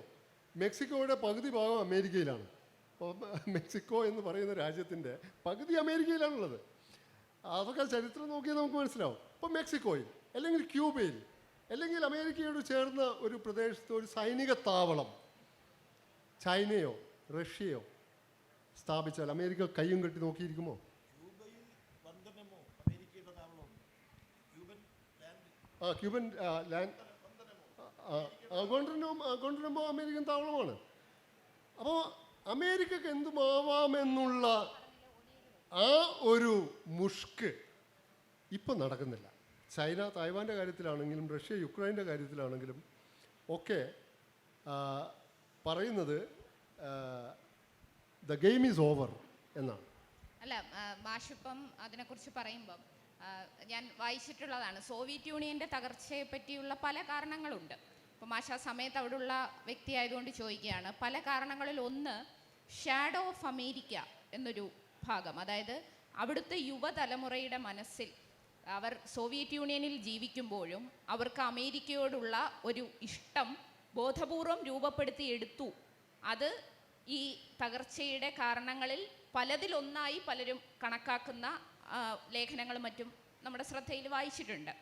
മെക്സിക്കോയുടെ പകുതി ഭാഗം അമേരിക്കയിലാണ്. അപ്പോൾ മെക്സിക്കോ എന്ന് പറയുന്ന രാജ്യത്തിൻ്റെ പകുതി അമേരിക്കയിലാണുള്ളത്. അതൊക്കെ ചരിത്രം നോക്കിയാൽ നമുക്ക് മനസ്സിലാവും. ഇപ്പോൾ മെക്സിക്കോയിൽ അല്ലെങ്കിൽ ക്യൂബയിൽ അല്ലെങ്കിൽ അമേരിക്കയോട് ചേർന്ന ഒരു പ്രദേശത്ത് ഒരു സൈനിക താവളം ചൈനയോ റഷ്യയോ സ്ഥാപിച്ചാൽ അമേരിക്ക കയ്യും കെട്ടി നോക്കിയിരിക്കുമോ? ക്യൂബൻ ലാൻഡ് ഗോണ്ടനമോ അമേരിക്കൻ താവളമാണ്. അപ്പോൾ അമേരിക്കക്ക് എന്തുമാവാമെന്നുള്ള ആ ഒരു മുഷ്ക് ഇപ്പം നടക്കുന്നില്ല. ചൈന തായ്വാൻ്റെ കാര്യത്തിലാണെങ്കിലും റഷ്യ യുക്രൈൻ്റെ കാര്യത്തിലാണെങ്കിലും ഒക്കെ പറയുന്നത് ദ ഗെയിം ഈസ് ഓവർ എന്നാണ്. അല്ല, മാഷിപ്പം അതിനെക്കുറിച്ച് പറയുമ്പം ഞാൻ വായിച്ചിട്ടുള്ളതാണ്, സോവിയറ്റ് യൂണിയൻ്റെ തകർച്ചയെ പറ്റിയുള്ള പല കാരണങ്ങളുണ്ട്. അപ്പോൾ മാഷ ആ സമയത്ത് അവിടെയുള്ള വ്യക്തി ആയതുകൊണ്ട് ചോദിക്കുകയാണ്. പല കാരണങ്ങളിൽ ഒന്ന് ഷാഡോ ഓഫ് അമേരിക്ക എന്നൊരു ഭാഗം, അതായത് അവിടുത്തെ യുവതലമുറയുടെ മനസ്സിൽ അവർ സോവിയറ്റ് യൂണിയനിൽ ജീവിക്കുമ്പോഴും അവർക്ക് അമേരിക്കയോടുള്ള ഒരു ഇഷ്ടം ബോധപൂർവം രൂപപ്പെടുത്തിയെടുത്തു. അത് ഈ തകർച്ചയുടെ കാരണങ്ങളിൽ പലതിലൊന്നായി പലരും കണക്കാക്കുന്ന ലേഖനങ്ങളും മറ്റും നമ്മുടെ ശ്രദ്ധയിൽ വായിച്ചിട്ടുണ്ട്.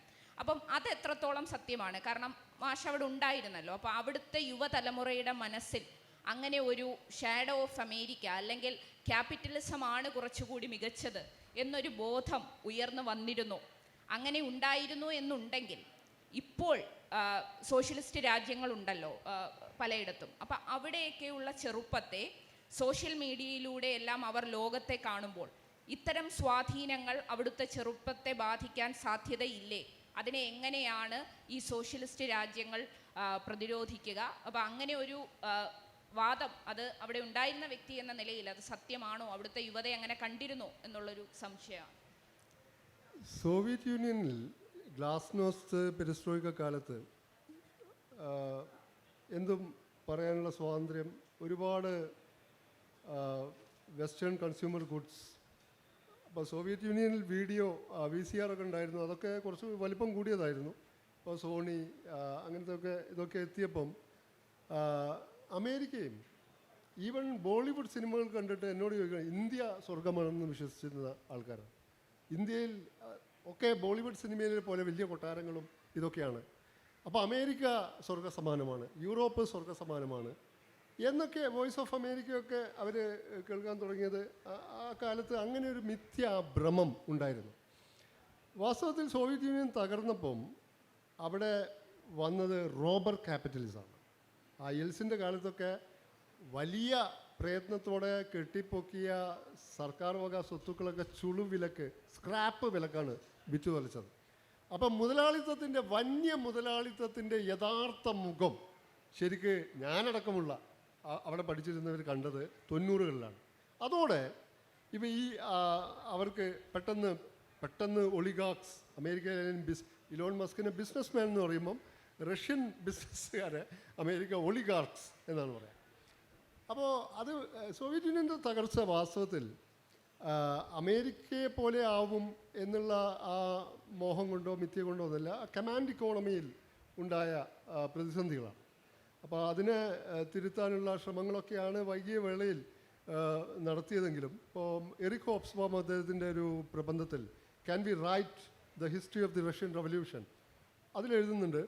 അപ്പം അത് എത്രത്തോളം സത്യമാണ്? കാരണം മാഷ് അവിടെ ഉണ്ടായിരുന്നല്ലോ. അപ്പോൾ അവിടുത്തെ യുവതലമുറയുടെ മനസ്സിൽ അങ്ങനെ ഒരു ഷാഡോ ഓഫ് അമേരിക്ക അല്ലെങ്കിൽ ക്യാപിറ്റലിസമാണ് കുറച്ചുകൂടി മികച്ചത് എന്നൊരു ബോധം ഉയർന്നു വന്നിരുന്നു. അങ്ങനെ ഉണ്ടായിരുന്നു എന്നുണ്ടെങ്കിൽ ഇപ്പോൾ സോഷ്യലിസ്റ്റ് രാജ്യങ്ങളുണ്ടല്ലോ പലയിടത്തും. അപ്പം അവിടെയൊക്കെയുള്ള ചെറുപ്പത്തെ സോഷ്യൽ മീഡിയയിലൂടെ എല്ലാം അവർ ലോകത്തെ കാണുമ്പോൾ ഇത്തരം സ്വാധീനങ്ങൾ അവിടുത്തെ ചെറുപ്പത്തെ ബാധിക്കാൻ സാധ്യതയില്ലേ? അതിനെ എങ്ങനെയാണ് ഈ സോഷ്യലിസ്റ്റ് രാജ്യങ്ങൾ പ്രതിരോധിക്കുക? അപ്പോൾ അങ്ങനെ ഒരു വാദം അത് അവിടെ ഉണ്ടായിരുന്ന വ്യക്തി എന്ന നിലയിൽ അത് സത്യമാണോ? അവിടുത്തെ യുവതയെ അങ്ങനെ കണ്ടിരുന്നോ എന്നുള്ളൊരു സംശയമാണ്. സോവിയറ്റ് യൂണിയനിൽ ഗ്ലാസ്നോസ്റ്റ് പെരിസ്ട്രോയിക്ക കാലത്ത് എന്തും പറയാനുള്ള സ്വാതന്ത്ര്യം, ഒരുപാട് വെസ്റ്റേൺ കൺസ്യൂമർ ഗുഡ്സ്. അപ്പോൾ സോവിയറ്റ് യൂണിയനിൽ വീഡിയോ VCR ഒക്കെ ഉണ്ടായിരുന്നു. അതൊക്കെ കുറച്ച് വലിപ്പം കൂടിയതായിരുന്നു. അപ്പോൾ സോണി അങ്ങനത്തെ ഇതൊക്കെ എത്തിയപ്പം അമേരിക്കയും ഈവൻ ബോളിവുഡ് സിനിമകൾ കണ്ടിട്ട് എന്നോട് ചോദിക്കണം, ഇന്ത്യ സ്വർഗമാണെന്ന് വിശ്വസിച്ചിരുന്ന ആൾക്കാരാണ്. ഇന്ത്യയിൽ ഒക്കെ ബോളിവുഡ് സിനിമയിലെ പോലെ വലിയ കൊട്ടാരങ്ങളും ഇതൊക്കെയാണ്. അപ്പോൾ അമേരിക്ക സ്വർഗസമാനമാണ്, യൂറോപ്പ് സ്വർഗസമാനമാണ് എന്നൊക്കെ വോയിസ് ഓഫ് അമേരിക്കയൊക്കെ അവർ കേൾക്കാൻ തുടങ്ങിയത് ആ കാലത്ത്. അങ്ങനെ ഒരു മിഥ്യാഭ്രമം ഉണ്ടായിരുന്നു. വാസ്തവത്തിൽ സോവിയറ്റ് യൂണിയൻ തകർന്നപ്പം അവിടെ വന്നത് റോബർ ക്യാപിറ്റലിസമാണ്. ആ യെൽസിൻ്റെ കാലത്തൊക്കെ വലിയ പ്രയത്നത്തോടെ കെട്ടിപ്പൊക്കിയ സർക്കാർ വക സ്വത്തുക്കളൊക്കെ ചുളുവിലക്ക്, സ്ക്രാപ്പ് വിലക്കാണ് വിറ്റു തൊലച്ചത്. അപ്പം മുതലാളിത്തത്തിൻ്റെ, വന്യ മുതലാളിത്തത്തിൻ്റെ യഥാർത്ഥ മുഖം ശരിക്ക് ഞാനടക്കമുള്ള അവിടെ പഠിച്ചിരുന്നവർ കണ്ടത് 90കളിലാണ്. അതോടെ ഇപ്പം ഈ അവർക്ക് പെട്ടെന്ന് ഒളിഗാർക്സ്, അമേരിക്കയിലെ ഇലോൺ മസ്കിനെ ബിസിനസ് മാൻ എന്ന് പറയുമ്പം റഷ്യൻ ബിസിനസ്സുകാരെ അമേരിക്ക ഒളിഗാർക്സ് എന്നാണ് പറയുക. അപ്പോൾ അത് സോവിയറ്റ് യൂണിയൻ്റെ തകർച്ച വാസ്തവത്തിൽ അമേരിക്കയെ പോലെ ആവും എന്നുള്ള ആ മോഹം കൊണ്ടോ മിഥ്യ കൊണ്ടോ ഒന്നുമില്ല, കമാൻഡ് ഇക്കോണമിയിൽ ഉണ്ടായ പ്രതിസന്ധികളാണ്. അപ്പോൾ അതിനെ തിരുത്താനുള്ള ശ്രമങ്ങളൊക്കെയാണ് വൈകിയ വേളയിൽ നടത്തിയതെങ്കിലും ഇപ്പോൾ എറിക് ഹോബ്സ്ബോം അദ്ദേഹത്തിൻ്റെ ഒരു പ്രബന്ധത്തിൽ can we write the history of the Russian revolution അതിലെഴുതുന്നുണ്ട്,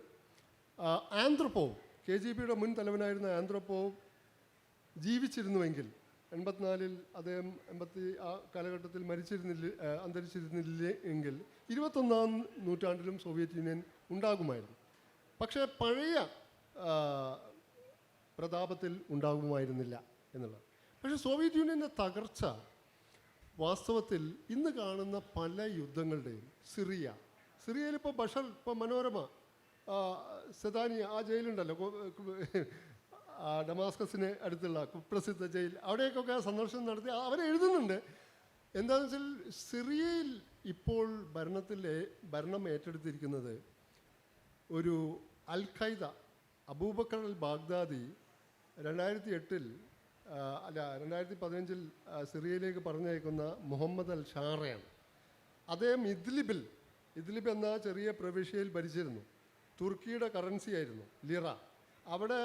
ആന്ത്രപ്പോവ്, KGBയുടെ മുൻ തലവനായിരുന്ന ആന്ത്രപ്പോവ് ജീവിച്ചിരുന്നുവെങ്കിൽ 84-ൽ അദ്ദേഹം ആ കാലഘട്ടത്തിൽ അന്തരിച്ചിരുന്നില്ല എങ്കിൽ 21-ാം നൂറ്റാണ്ടിലും സോവിയറ്റ് യൂണിയൻ ഉണ്ടാകുമായിരുന്നു. പക്ഷേ പഴയ പ്രതാപത്തിൽ ഉണ്ടാകുമായിരുന്നില്ല എന്നുള്ളത്. പക്ഷേ സോവിയറ്റ് യൂണിയൻ്റെ തകർച്ച വാസ്തവത്തിൽ ഇന്ന് കാണുന്ന പല യുദ്ധങ്ങളുടെയും സിറിയയിൽ ഇപ്പോൾ ബഷർ, ഇപ്പോൾ മനോരമ സെദാനി ആ ജയിലുണ്ടല്ലോ, ഡമാസ്കസിന് അടുത്തുള്ള കുപ്രസിദ്ധ ജയിൽ, അവിടേക്കൊക്കെ സന്ദർശനം നടത്തി അവരെഴുതുന്നുണ്ട്. എന്താണെന്ന് വെച്ചാൽ സിറിയയിൽ ഇപ്പോൾ ഭരണം ഏറ്റെടുത്തിരിക്കുന്നത് ഒരു അൽ ഖൈദ അബൂബക്കർ അൽ ബാഗ്ദാദി 2008 അല്ല 2015 സിറിയയിലേക്ക് പറഞ്ഞയക്കുന്ന മുഹമ്മദ് അൽ ഷാറയാണ്. അദ്ദേഹം ഇദ്ലിബ് എന്ന ചെറിയ പ്രവിശ്യയിൽ ഭരിച്ചിരുന്നു. തുർക്കിയുടെ കറൻസി ആയിരുന്നു ലിറ. അവിടെ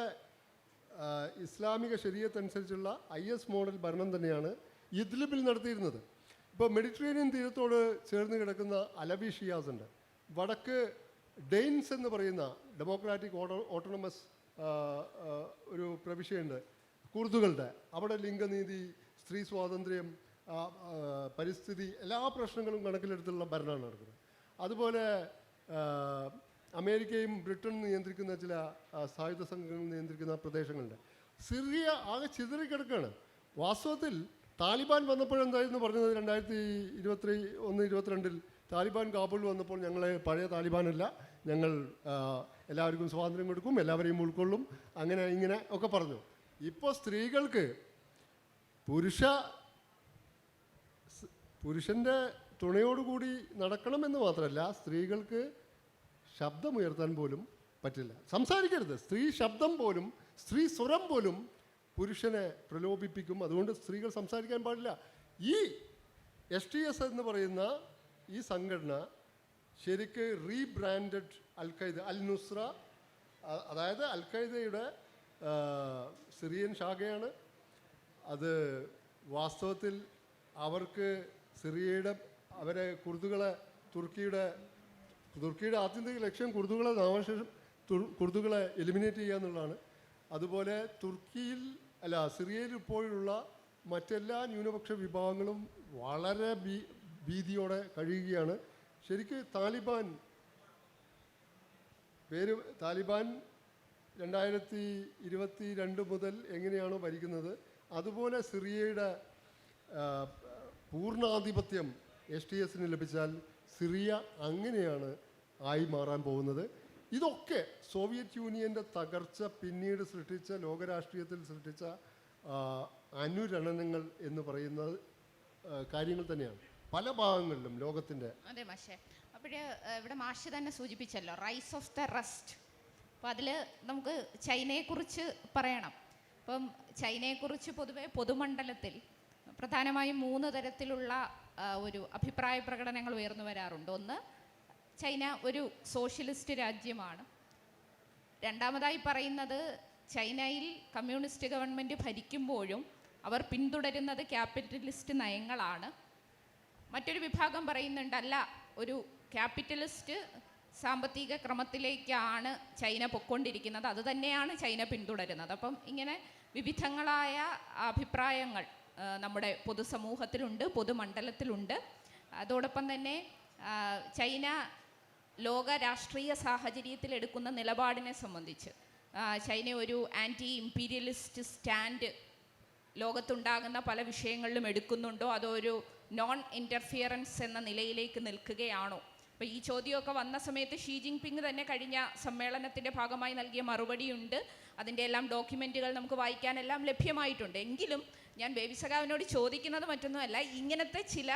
ഇസ്ലാമിക ശരീഅത്ത് അനുസരിച്ചുള്ള IS മോഡൽ ഭരണം തന്നെയാണ് ഇദ്ലിബിൽ നടത്തിയിരുന്നത്. ഇപ്പോൾ മെഡിറ്ററേനിയൻ തീരത്തോട് ചേർന്ന് കിടക്കുന്ന അലവി ഷിയാസ് ഉണ്ട്. വടക്ക് ഡെയിൻസ് എന്ന് പറയുന്ന ഡെമോക്രാറ്റിക് ഓട്ടോണമസ് ഒരു പ്രവിശ്യയുണ്ട് കുർദുകളുടെ. അവിടെ ലിംഗനീതി, സ്ത്രീ സ്വാതന്ത്ര്യം, പരിസ്ഥിതി എല്ലാ പ്രശ്നങ്ങളും കണക്കിലെടുത്തുള്ള ഭരണമാണ് നടക്കുന്നത്. അതുപോലെ അമേരിക്കയും ബ്രിട്ടനും നിയന്ത്രിക്കുന്ന ചില സായുധ സംഘങ്ങൾ നിയന്ത്രിക്കുന്ന പ്രദേശങ്ങളുണ്ട്. സിറിയ ആകെ ചിതറിക്കിടക്കുകയാണ്. വാസ്തവത്തിൽ താലിബാൻ വന്നപ്പോഴെന്തായിരുന്നു പറഞ്ഞത്? 2021-22 താലിബാൻ കാബൂൾ വന്നപ്പോൾ ഞങ്ങൾ പഴയ താലിബാനല്ല, ഞങ്ങൾ എല്ലാവർക്കും സ്വാതന്ത്ര്യം കൊടുക്കും, എല്ലാവരെയും ഉൾക്കൊള്ളും, അങ്ങനെ ഇങ്ങനെ ഒക്കെ പറഞ്ഞു. ഇപ്പോൾ സ്ത്രീകൾക്ക് പുരുഷൻ്റെ തുണയോടുകൂടി നടക്കണമെന്ന് മാത്രമല്ല, സ്ത്രീകൾക്ക് ശബ്ദമുയർത്താൻ പോലും പറ്റില്ല, സംസാരിക്കരുത്. സ്ത്രീ ശബ്ദം പോലും, സ്ത്രീ സ്വരം പോലും പുരുഷനെ പ്രലോഭിപ്പിക്കും. അതുകൊണ്ട് സ്ത്രീകൾ സംസാരിക്കാൻ പാടില്ല. ഈ STS എന്ന് പറയുന്ന ഈ സംഘടന ശരിക്ക് റീബ്രാൻഡഡ് അൽ ഖൈദ, അൽ നുസ്ര, അതായത് അൽ ഖൈദയുടെ സിറിയൻ ശാഖയാണ്. അത് വാസ്തവത്തിൽ അവർക്ക് സിറിയയുടെ അവരെ കുർദുകളെ തുർക്കിയുടെ ആത്യന്തിക ലക്ഷ്യം കുർദുകളെ എലിമിനേറ്റ് ചെയ്യുക എന്നുള്ളതാണ്. അതുപോലെ സിറിയയിൽ ഇപ്പോഴുള്ള മറ്റെല്ലാ ന്യൂനപക്ഷ വിഭാഗങ്ങളും വളരെ ഭീതിയോടെ കഴിയുകയാണ്. ശരിക്ക് താലിബാൻ 2022 മുതൽ എങ്ങനെയാണോ ഭരിക്കുന്നത് അതുപോലെ സിറിയയുടെ പൂർണ്ണാധിപത്യം STSന് ലഭിച്ചാൽ സിറിയ അങ്ങനെയാണ് ആയി മാറാൻ പോകുന്നത്. ഇതൊക്കെ സോവിയറ്റ് യൂണിയൻ്റെ തകർച്ച പിന്നീട് സൃഷ്ടിച്ച, ലോകരാഷ്ട്രീയത്തിൽ സൃഷ്ടിച്ച അനുരണനങ്ങൾ എന്ന് പറയുന്ന കാര്യങ്ങൾ തന്നെയാണ് പല ഭാഗങ്ങളിലും ലോകത്തിൻ്റെ. അതെ മാഷേ. അപ്പോഴേ ഇവിടെ മാഷ് തന്നെ സൂചിപ്പിച്ചല്ലോ റൈസ് ഓഫ് ദ റെസ്റ്റ്. അപ്പോൾ അതിൽ നമുക്ക് ചൈനയെക്കുറിച്ച് പറയണം. അപ്പം ചൈനയെക്കുറിച്ച് പൊതുവെ പൊതുമണ്ഡലത്തിൽ പ്രധാനമായും 3 തരത്തിലുള്ള ഒരു അഭിപ്രായ പ്രകടനങ്ങൾ ഉയർന്നു വരാറുണ്ട്. ഒന്ന്, ചൈന ഒരു സോഷ്യലിസ്റ്റ് രാജ്യമാണ്. രണ്ടാമതായി പറയുന്നത്, ചൈനയിൽ കമ്മ്യൂണിസ്റ്റ് ഗവൺമെൻറ് ഭരിക്കുമ്പോഴും അവർ പിന്തുടരുന്നത് ക്യാപിറ്റലിസ്റ്റ് നയങ്ങളാണ്. മറ്റൊരു വിഭാഗം പറയുന്നുണ്ട്, അല്ല, ഒരു ക്യാപിറ്റലിസ്റ്റ് സാമ്പത്തിക ക്രമത്തിലേക്കാണ് ചൈന പൊയ്ക്കൊണ്ടിരിക്കുന്നത്, അതുതന്നെയാണ് ചൈന പിന്തുടരുന്നത്. അപ്പം ഇങ്ങനെ വിവിധങ്ങളായ അഭിപ്രായങ്ങൾ നമ്മുടെ പൊതുസമൂഹത്തിലുണ്ട്, പൊതുമണ്ഡലത്തിലുണ്ട്. അതോടൊപ്പം തന്നെ ചൈന ലോക രാഷ്ട്രീയ സാഹചര്യത്തിൽ എടുക്കുന്ന നിലപാടിനെ സംബന്ധിച്ച് ചൈന ഒരു ആൻറ്റി ഇമ്പീരിയലിസ്റ്റ് സ്റ്റാൻഡ് ലോകത്തുണ്ടാകുന്ന പല വിഷയങ്ങളിലും എടുക്കുന്നുണ്ടോ, അതോ ഒരു നോൺ ഇൻ്റർഫിയറൻസ് എന്ന നിലയിലേക്ക് നിൽക്കുകയാണോ? അപ്പോൾ ഈ ചോദ്യമൊക്കെ വന്ന സമയത്ത് ഷീ ജിൻപിങ് തന്നെ കഴിഞ്ഞ സമ്മേളനത്തിൻ്റെ ഭാഗമായി നൽകിയ മറുപടിയുണ്ട്. അതിൻ്റെ എല്ലാം ഡോക്യുമെൻറ്റുകൾ നമുക്ക് വായിക്കാനെല്ലാം ലഭ്യമായിട്ടുണ്ട്. എങ്കിലും ഞാൻ ബേബി സഖാവിനോട് ചോദിക്കുന്നത് മറ്റൊന്നുമല്ല, ഇങ്ങനത്തെ ചില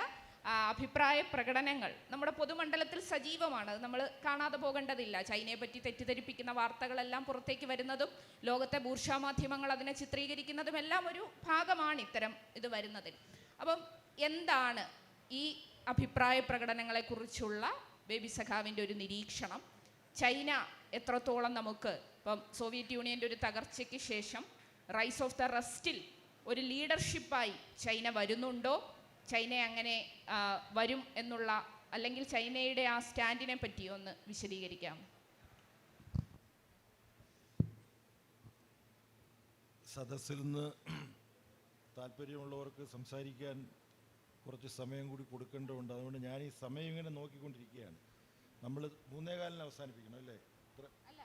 അഭിപ്രായ പ്രകടനങ്ങൾ നമ്മുടെ പൊതുമണ്ഡലത്തിൽ സജീവമാണ്. അത് നമ്മൾ കാണാതെ പോകേണ്ടതില്ല. ചൈനയെ പറ്റി തെറ്റിദ്ധരിപ്പിക്കുന്ന വാർത്തകളെല്ലാം പുറത്തേക്ക് വരുന്നതും ലോകത്തെ ബൂർഷ്വാ മാധ്യമങ്ങൾ അതിനെ ചിത്രീകരിക്കുന്നതും എല്ലാം ഒരു ഭാഗമാണ് ഇത്തരം ഇത് വരുന്നതിൽ. അപ്പം എന്താണ് ഈ അഭിപ്രായ പ്രകടനങ്ങളെക്കുറിച്ചുള്ള ബേബി സഖാവിൻ്റെ ഒരു നിരീക്ഷണം? ചൈന എത്രത്തോളം നമുക്ക് ഇപ്പം സോവിയറ്റ് യൂണിയൻ്റെ ഒരു തകർച്ചയ്ക്ക് ശേഷം റൈസ് ഓഫ് ദ റെസ്റ്റിൽ ഒരു ലീഡർഷിപ്പായി ചൈന വരുന്നുണ്ടോ? ചൈന അങ്ങനെ വരും എന്നുള്ള, അല്ലെങ്കിൽ ചൈനയുടെ ആ സ്റ്റാൻഡിനെ പറ്റി ഒന്ന് വിശദീകരിക്കാം. സദസ്സിൽ നിന്ന് താല്പര്യമുള്ളവർക്ക് സംസാരിക്കാൻ കുറച്ച് സമയം കൂടി കൊടുക്കേണ്ടതുണ്ട്. അതുകൊണ്ട് ഞാൻ ഈ സമയം ഇങ്ങനെ നോക്കിക്കൊണ്ടിരിക്കുകയാണ്. നമ്മൾ 3:15 അവസാനിപ്പിക്കണം അല്ലേ? അല്ല,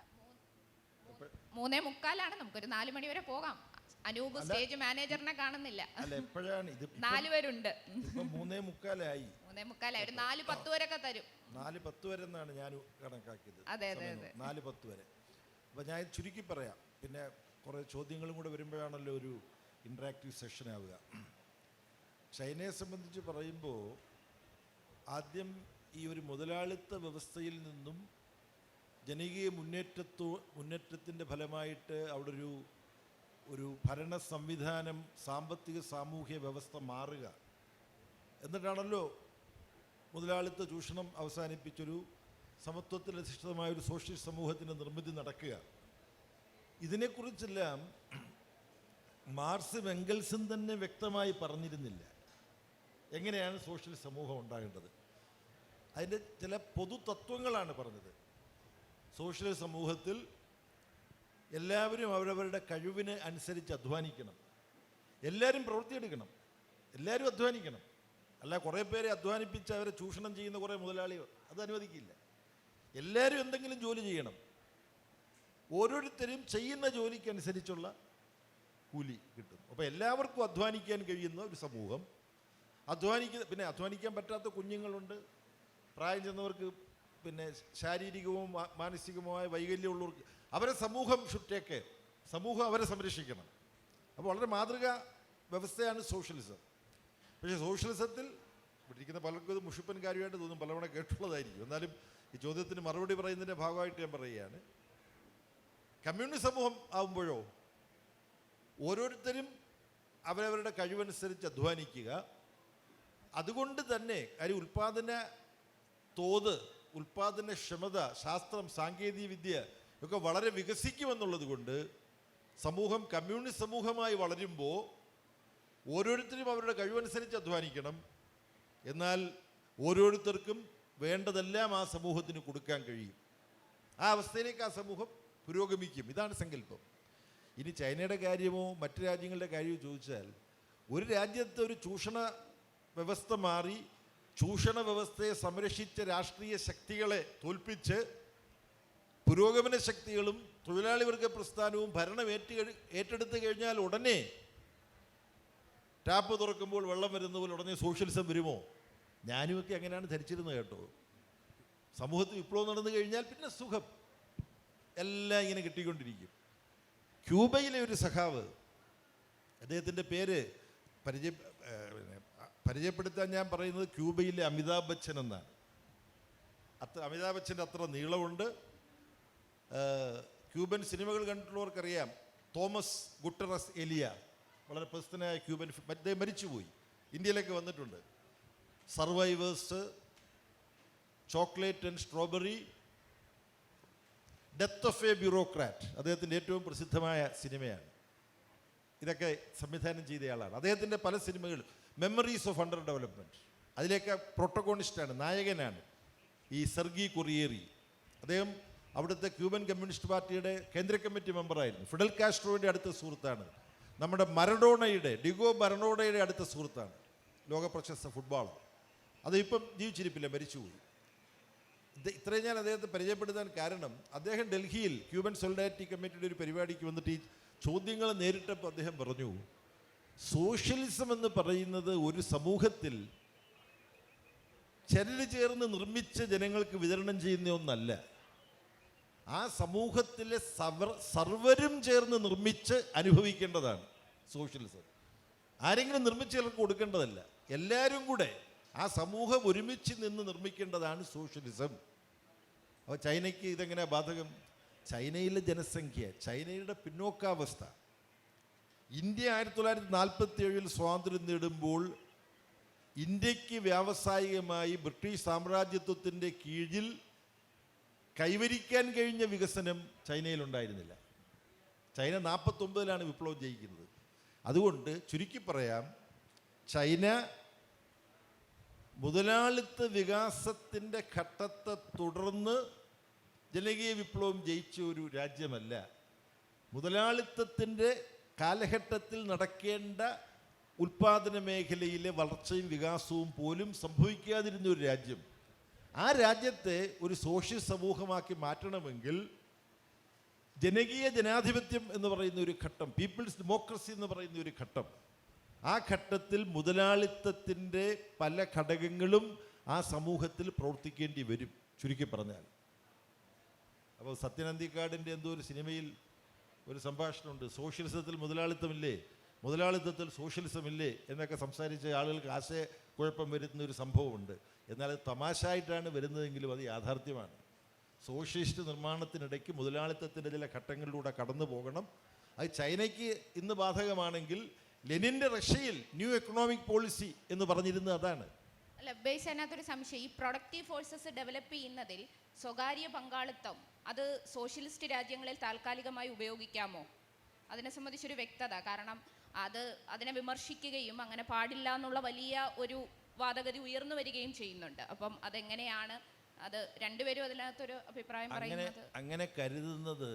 3:45. നമുക്കൊരു 4 മണി വരെ പോകാം. അനൂപ് സ്റ്റേജ് മാനേജറിനെ കാണുന്നില്ല. അല്ല, എപ്പോഴാണ് ഇത്? 4 പേരുണ്ട്. ഇപ്പം 3:45 ഒരു 4:10 വരെയൊക്കെ തരും. 4:10 വരെ എന്നാണ് ഞാൻ കണക്കാക്കിയത്. അതെ അതെ അതെ, 4:10 വരെ. അപ്പം ഞാൻ ചുരുക്കി പറയാം, പിന്നെ കുറേ ചോദ്യങ്ങളും കൂടെ വരുമ്പോഴാണല്ലോ ഒരു ഇൻട്രാക്റ്റീവ് സെഷൻ ആവുക. ചൈനയെ സംബന്ധിച്ച് പറയുമ്പോൾ ആദ്യം ഈ ഒരു മുതലാളിത്ത വ്യവസ്ഥയിൽ നിന്നും ജനകീയ മുന്നേറ്റത്തിൻ്റെ ഫലമായിട്ട് അവിടെ ഒരു ഭരണ സംവിധാനം, സാമ്പത്തിക സാമൂഹ്യ വ്യവസ്ഥ മാറുക, എന്നിട്ടാണല്ലോ മുതലാളിത്ത ചൂഷണം അവസാനിപ്പിച്ചൊരു സമത്വത്തിൽ അധിഷ്ഠിതമായൊരു സോഷ്യലിസ്റ്റ് സമൂഹത്തിൻ്റെ നിർമ്മിതി നടക്കുക. ഇതിനെക്കുറിച്ചെല്ലാം മാർക്സും എംഗൽസും തന്നെ വ്യക്തമായി പറഞ്ഞിരുന്നില്ല എങ്ങനെയാണ് സോഷ്യലിസ്റ്റ് സമൂഹം ഉണ്ടാകേണ്ടത്. അതിൻ്റെ ചില പൊതു തത്വങ്ങളാണ് പറഞ്ഞത്. സോഷ്യലിസ്റ്റ് സമൂഹത്തിൽ എല്ലാവരും അവരവരുടെ കഴിവിന് അനുസരിച്ച് അധ്വാനിക്കണം, എല്ലാവരും പ്രവൃത്തിയെടുക്കണം, എല്ലാവരും അധ്വാനിക്കണം. അല്ല കുറേ പേരെ അധ്വാനിപ്പിച്ച് അവരെ ചൂഷണം ചെയ്യുന്ന കുറേ മുതലാളികൾ, അത് അനുവദിക്കില്ല. എല്ലാവരും എന്തെങ്കിലും ജോലി ചെയ്യണം, ഓരോരുത്തരും ചെയ്യുന്ന ജോലിക്കനുസരിച്ചുള്ള കൂലി കിട്ടും. അപ്പോൾ എല്ലാവർക്കും അധ്വാനിക്കാൻ കഴിയുന്ന ഒരു സമൂഹം, പിന്നെ അധ്വാനിക്കാൻ പറ്റാത്ത കുഞ്ഞുങ്ങളുണ്ട്, പ്രായം ചെന്നവർക്ക്, പിന്നെ ശാരീരികവും മാനസികവുമായ വൈകല്യമുള്ളവർക്ക്, അവരെ സമൂഹം സമൂഹം അവരെ സംരക്ഷിക്കണം. അപ്പോൾ വളരെ മാതൃകാ വ്യവസ്ഥയാണ് സോഷ്യലിസം. പക്ഷേ സോഷ്യലിസത്തിൽ ഇരിക്കുന്ന പലർക്കും ഇത് മുഷിപ്പൻ കാര്യമായിട്ട് തോന്നും, പലവണ കേട്ടുള്ളതായിരിക്കും. എന്നാലും ഈ ചോദ്യത്തിന് മറുപടി പറയുന്നതിൻ്റെ ഭാഗമായിട്ട് ഞാൻ പറയുകയാണ്, കമ്മ്യൂണിസ്റ്റ് സമൂഹം ആകുമ്പോഴോ ഓരോരുത്തരും അവരവരുടെ കഴിവനുസരിച്ച് അധ്വാനിക്കുക. അതുകൊണ്ട് തന്നെ ഉൽപ്പാദന തോത്, ഉൽപ്പാദനക്ഷമത, ശാസ്ത്രം, സാങ്കേതിക വിദ്യ ഒക്കെ വളരെ വികസിക്കുമെന്നുള്ളത് കൊണ്ട് സമൂഹം കമ്മ്യൂണിസ്റ്റ് സമൂഹമായി വളരുമ്പോൾ ഓരോരുത്തരും അവരുടെ കഴിവനുസരിച്ച് അധ്വാനിക്കണം. എന്നാൽ ഓരോരുത്തർക്കും വേണ്ടതെല്ലാം ആ സമൂഹത്തിന് കൊടുക്കാൻ കഴിയും. ആ അവസ്ഥയിലേക്ക് ആ സമൂഹം പുരോഗമിക്കും. ഇതാണ് സങ്കല്പം. ഇനി ചൈനയുടെ കാര്യമോ മറ്റു രാജ്യങ്ങളുടെ കാര്യമോ ചോദിച്ചാൽ, ഒരു രാജ്യത്ത് ഒരു ചൂഷണ വ്യവസ്ഥ മാറി ചൂഷണ വ്യവസ്ഥയെ സംരക്ഷിച്ച രാഷ്ട്രീയ ശക്തികളെ തോൽപ്പിച്ച് പുരോഗമന ശക്തികളും തൊഴിലാളി വർഗ പ്രസ്ഥാനവും ഭരണം ഏറ്റെടുത്ത് കഴിഞ്ഞാൽ ഉടനെ ടാപ്പ് തുറക്കുമ്പോൾ വെള്ളം വരുന്ന പോലെ ഉടനെ സോഷ്യലിസം വരുമോ? ഞാനുമൊക്കെ അങ്ങനെയാണ് ധരിച്ചിരുന്നത് കേട്ടോ. സമൂഹത്തിൽ വിപ്ലവം നടന്നു കഴിഞ്ഞാൽ പിന്നെ സുഖം, എല്ലാം ഇങ്ങനെ കിട്ടിക്കൊണ്ടിരിക്കും. ക്യൂബയിലെ ഒരു സഖാവ്, അദ്ദേഹത്തിൻ്റെ പേര് പരിചയപ്പെടുത്താൻ ഞാൻ പറയുന്നത് ക്യൂബയിലെ അമിതാഭ് ബച്ചൻ എന്നാണ്. അമിതാഭ് ബച്ചൻ്റെ അത്ര നീളമുണ്ട്. ക്യൂബൻ സിനിമകൾ കണ്ടിട്ടുള്ളവർക്കറിയാം. തോമസ് ഗുട്ടറസ് എലിയ, വളരെ പ്രസിദ്ധനായ ക്യൂബൻ, അദ്ദേഹം മരിച്ചുപോയി, ഇന്ത്യയിലൊക്കെ വന്നിട്ടുണ്ട്. Survivors, chocolate and strawberry, death of A bureaucrat അദ്ദേഹത്തിൻ്റെ ഏറ്റവും പ്രസിദ്ധമായ സിനിമയാണ്. ഇതൊക്കെ സംവിധാനം ചെയ്തയാളാണ്. അദ്ദേഹത്തിൻ്റെ പല സിനിമകളും, മെമ്മറീസ് ഓഫ് അണ്ടർ ഡെവലപ്മെൻറ്റ്, അതിലേക്ക് പ്രൊട്ടഗോണിസ്റ്റാണ്, നായകനാണ് ഈ സെർഗി കൊറിയേറി. അദ്ദേഹം അവിടുത്തെ ക്യൂബൻ കമ്മ്യൂണിസ്റ്റ് പാർട്ടിയുടെ കേന്ദ്ര കമ്മിറ്റി മെമ്പറായിരുന്നു. ഫിഡൽ കാസ്ട്രോയുടെ അടുത്ത സുഹൃത്താണ്. നമ്മുടെ ഡിഗോ മറഡോണയുടെ അടുത്ത സുഹൃത്താണ്, ലോകപ്രശസ്ത ഫുട്ബോളർ. അത് ഇപ്പം ജീവിച്ചിരിപ്പില്ല, മരിച്ചുപോയി. ഇത്രയും ഞാൻ അദ്ദേഹത്തെ പരിചയപ്പെടുത്താൻ കാരണം, അദ്ദേഹം ഡൽഹിയിൽ ക്യൂബൻ സോളിഡാരിറ്റി കമ്മിറ്റിയുടെ ഒരു പരിപാടിക്ക് വന്നിട്ട് ഈ ചോദ്യങ്ങൾ നേരിട്ടപ്പോൾ അദ്ദേഹം പറഞ്ഞു, സോഷ്യലിസം എന്ന് പറയുന്നത് ഒരു സമൂഹത്തിൽ ചരല് ചേർന്ന് നിർമ്മിച്ച ജനങ്ങൾക്ക് വിതരണം ചെയ്യുന്ന ഒന്നല്ല, ആ സമൂഹത്തിലെ സർവരും ചേർന്ന് നിർമ്മിച്ച് അനുഭവിക്കേണ്ടതാണ് സോഷ്യലിസം. ആരെങ്കിലും നിർമ്മിച്ച് ചിലർക്ക് കൊടുക്കേണ്ടതല്ല, എല്ലാവരും കൂടെ ആ സമൂഹം ഒരുമിച്ച് നിന്ന് നിർമ്മിക്കേണ്ടതാണ് സോഷ്യലിസം. അപ്പോൾ ചൈനയ്ക്ക് ഇതെങ്ങനെ ബാധകം? ചൈനയിലെ ജനസംഖ്യ, ചൈനയുടെ പിന്നോക്കാവസ്ഥ. ഇന്ത്യ 1947 സ്വാതന്ത്ര്യം നേടുമ്പോൾ ഇന്ത്യക്ക് വ്യാവസായികമായി ബ്രിട്ടീഷ് സാമ്രാജ്യത്വത്തിൻ്റെ കീഴിൽ കൈവരിക്കാൻ കഴിഞ്ഞ വികസനം ചൈനയിലുണ്ടായിരുന്നില്ല. ചൈന 49-ലാണ് വിപ്ലവം ജയിക്കുന്നത്. അതുകൊണ്ട് ചുരുക്കി പറയാം, ചൈന മുതലാളിത്ത വികാസത്തിൻ്റെ ഘട്ടത്തെ തുടർന്ന് ജനകീയ വിപ്ലവം ജയിച്ച ഒരു രാജ്യമല്ല. മുതലാളിത്തത്തിൻ്റെ കാലഘട്ടത്തിൽ നടക്കേണ്ട ഉൽപ്പാദന മേഖലയിലെ വളർച്ചയും വികാസവും പോലും സംഭവിക്കാതിരുന്ന ഒരു രാജ്യം. ആ രാജ്യത്തെ ഒരു സോഷ്യലിസ്റ്റ് സമൂഹമാക്കി മാറ്റണമെങ്കിൽ ജനകീയ ജനാധിപത്യം എന്ന് പറയുന്ന ഒരു ഘട്ടം, പീപ്പിൾസ് ഡെമോക്രസി എന്ന് പറയുന്ന ഒരു ഘട്ടം, ആ ഘട്ടത്തിൽ മുതലാളിത്തത്തിൻ്റെ പല ഘടകങ്ങളും ആ സമൂഹത്തിൽ പ്രവർത്തിക്കേണ്ടി വരും, ചുരുക്കി പറഞ്ഞാൽ. അപ്പോൾ സത്യനന്ദിക്കാടിൻ്റെ എന്തോ ഒരു സിനിമയിൽ ഒരു സംഭാഷണമുണ്ട്, സോഷ്യലിസത്തിൽ മുതലാളിത്തമില്ലേ, മുതലാളിത്തത്തിൽ സോഷ്യലിസമില്ലേ എന്നൊക്കെ സംസാരിച്ച ആളുകൾക്ക് ആശയക്കുഴപ്പം വരുന്ന ഒരു സംഭവമുണ്ട്. എന്നാൽ അത് തമാശയായിട്ടാണ് വരുന്നതെങ്കിലും അത് യാഥാർത്ഥ്യമാണ്. സോഷ്യലിസ്റ്റ് നിർമ്മാണത്തിനിടയ്ക്ക് മുതലാളിത്തത്തിൻ്റെ ചില ഘട്ടങ്ങളിലൂടെ കടന്നു പോകണം. അത് ചൈനയ്ക്ക് ഇന്ന് ബാധകമാണെങ്കിൽ ലെനിൻ്റെ റഷ്യയിൽ ന്യൂ എക്കണോമിക് പോളിസി എന്ന് പറഞ്ഞിരുന്നത് അതാണ്. അല്ല, ബേസ് അതിനകത്തൊരു സംശയം, ഈ പ്രൊഡക്റ്റീവ് ഫോഴ്സസ് ഡെവലപ്പ് ചെയ്യുന്നതിൽ സ്വകാര്യ പങ്കാളിത്തം അത് സോഷ്യലിസ്റ്റ് രാജ്യങ്ങളിൽ താൽക്കാലികമായി ഉപയോഗിക്കാമോ? അതിനെ സംബന്ധിച്ചൊരു വ്യക്തത. കാരണം അതിനെ വിമർശിക്കുകയും അങ്ങനെ പാടില്ല എന്നുള്ള വലിയ ഒരു വാദഗതി ഉയർന്നു വരികയും ചെയ്യുന്നുണ്ട്. അപ്പം അതെങ്ങനെയാണ് അത് രണ്ടുപേരും അതിനകത്തൊരു അഭിപ്രായം പറയുന്നത്? അങ്ങനെ കരുതുന്നത്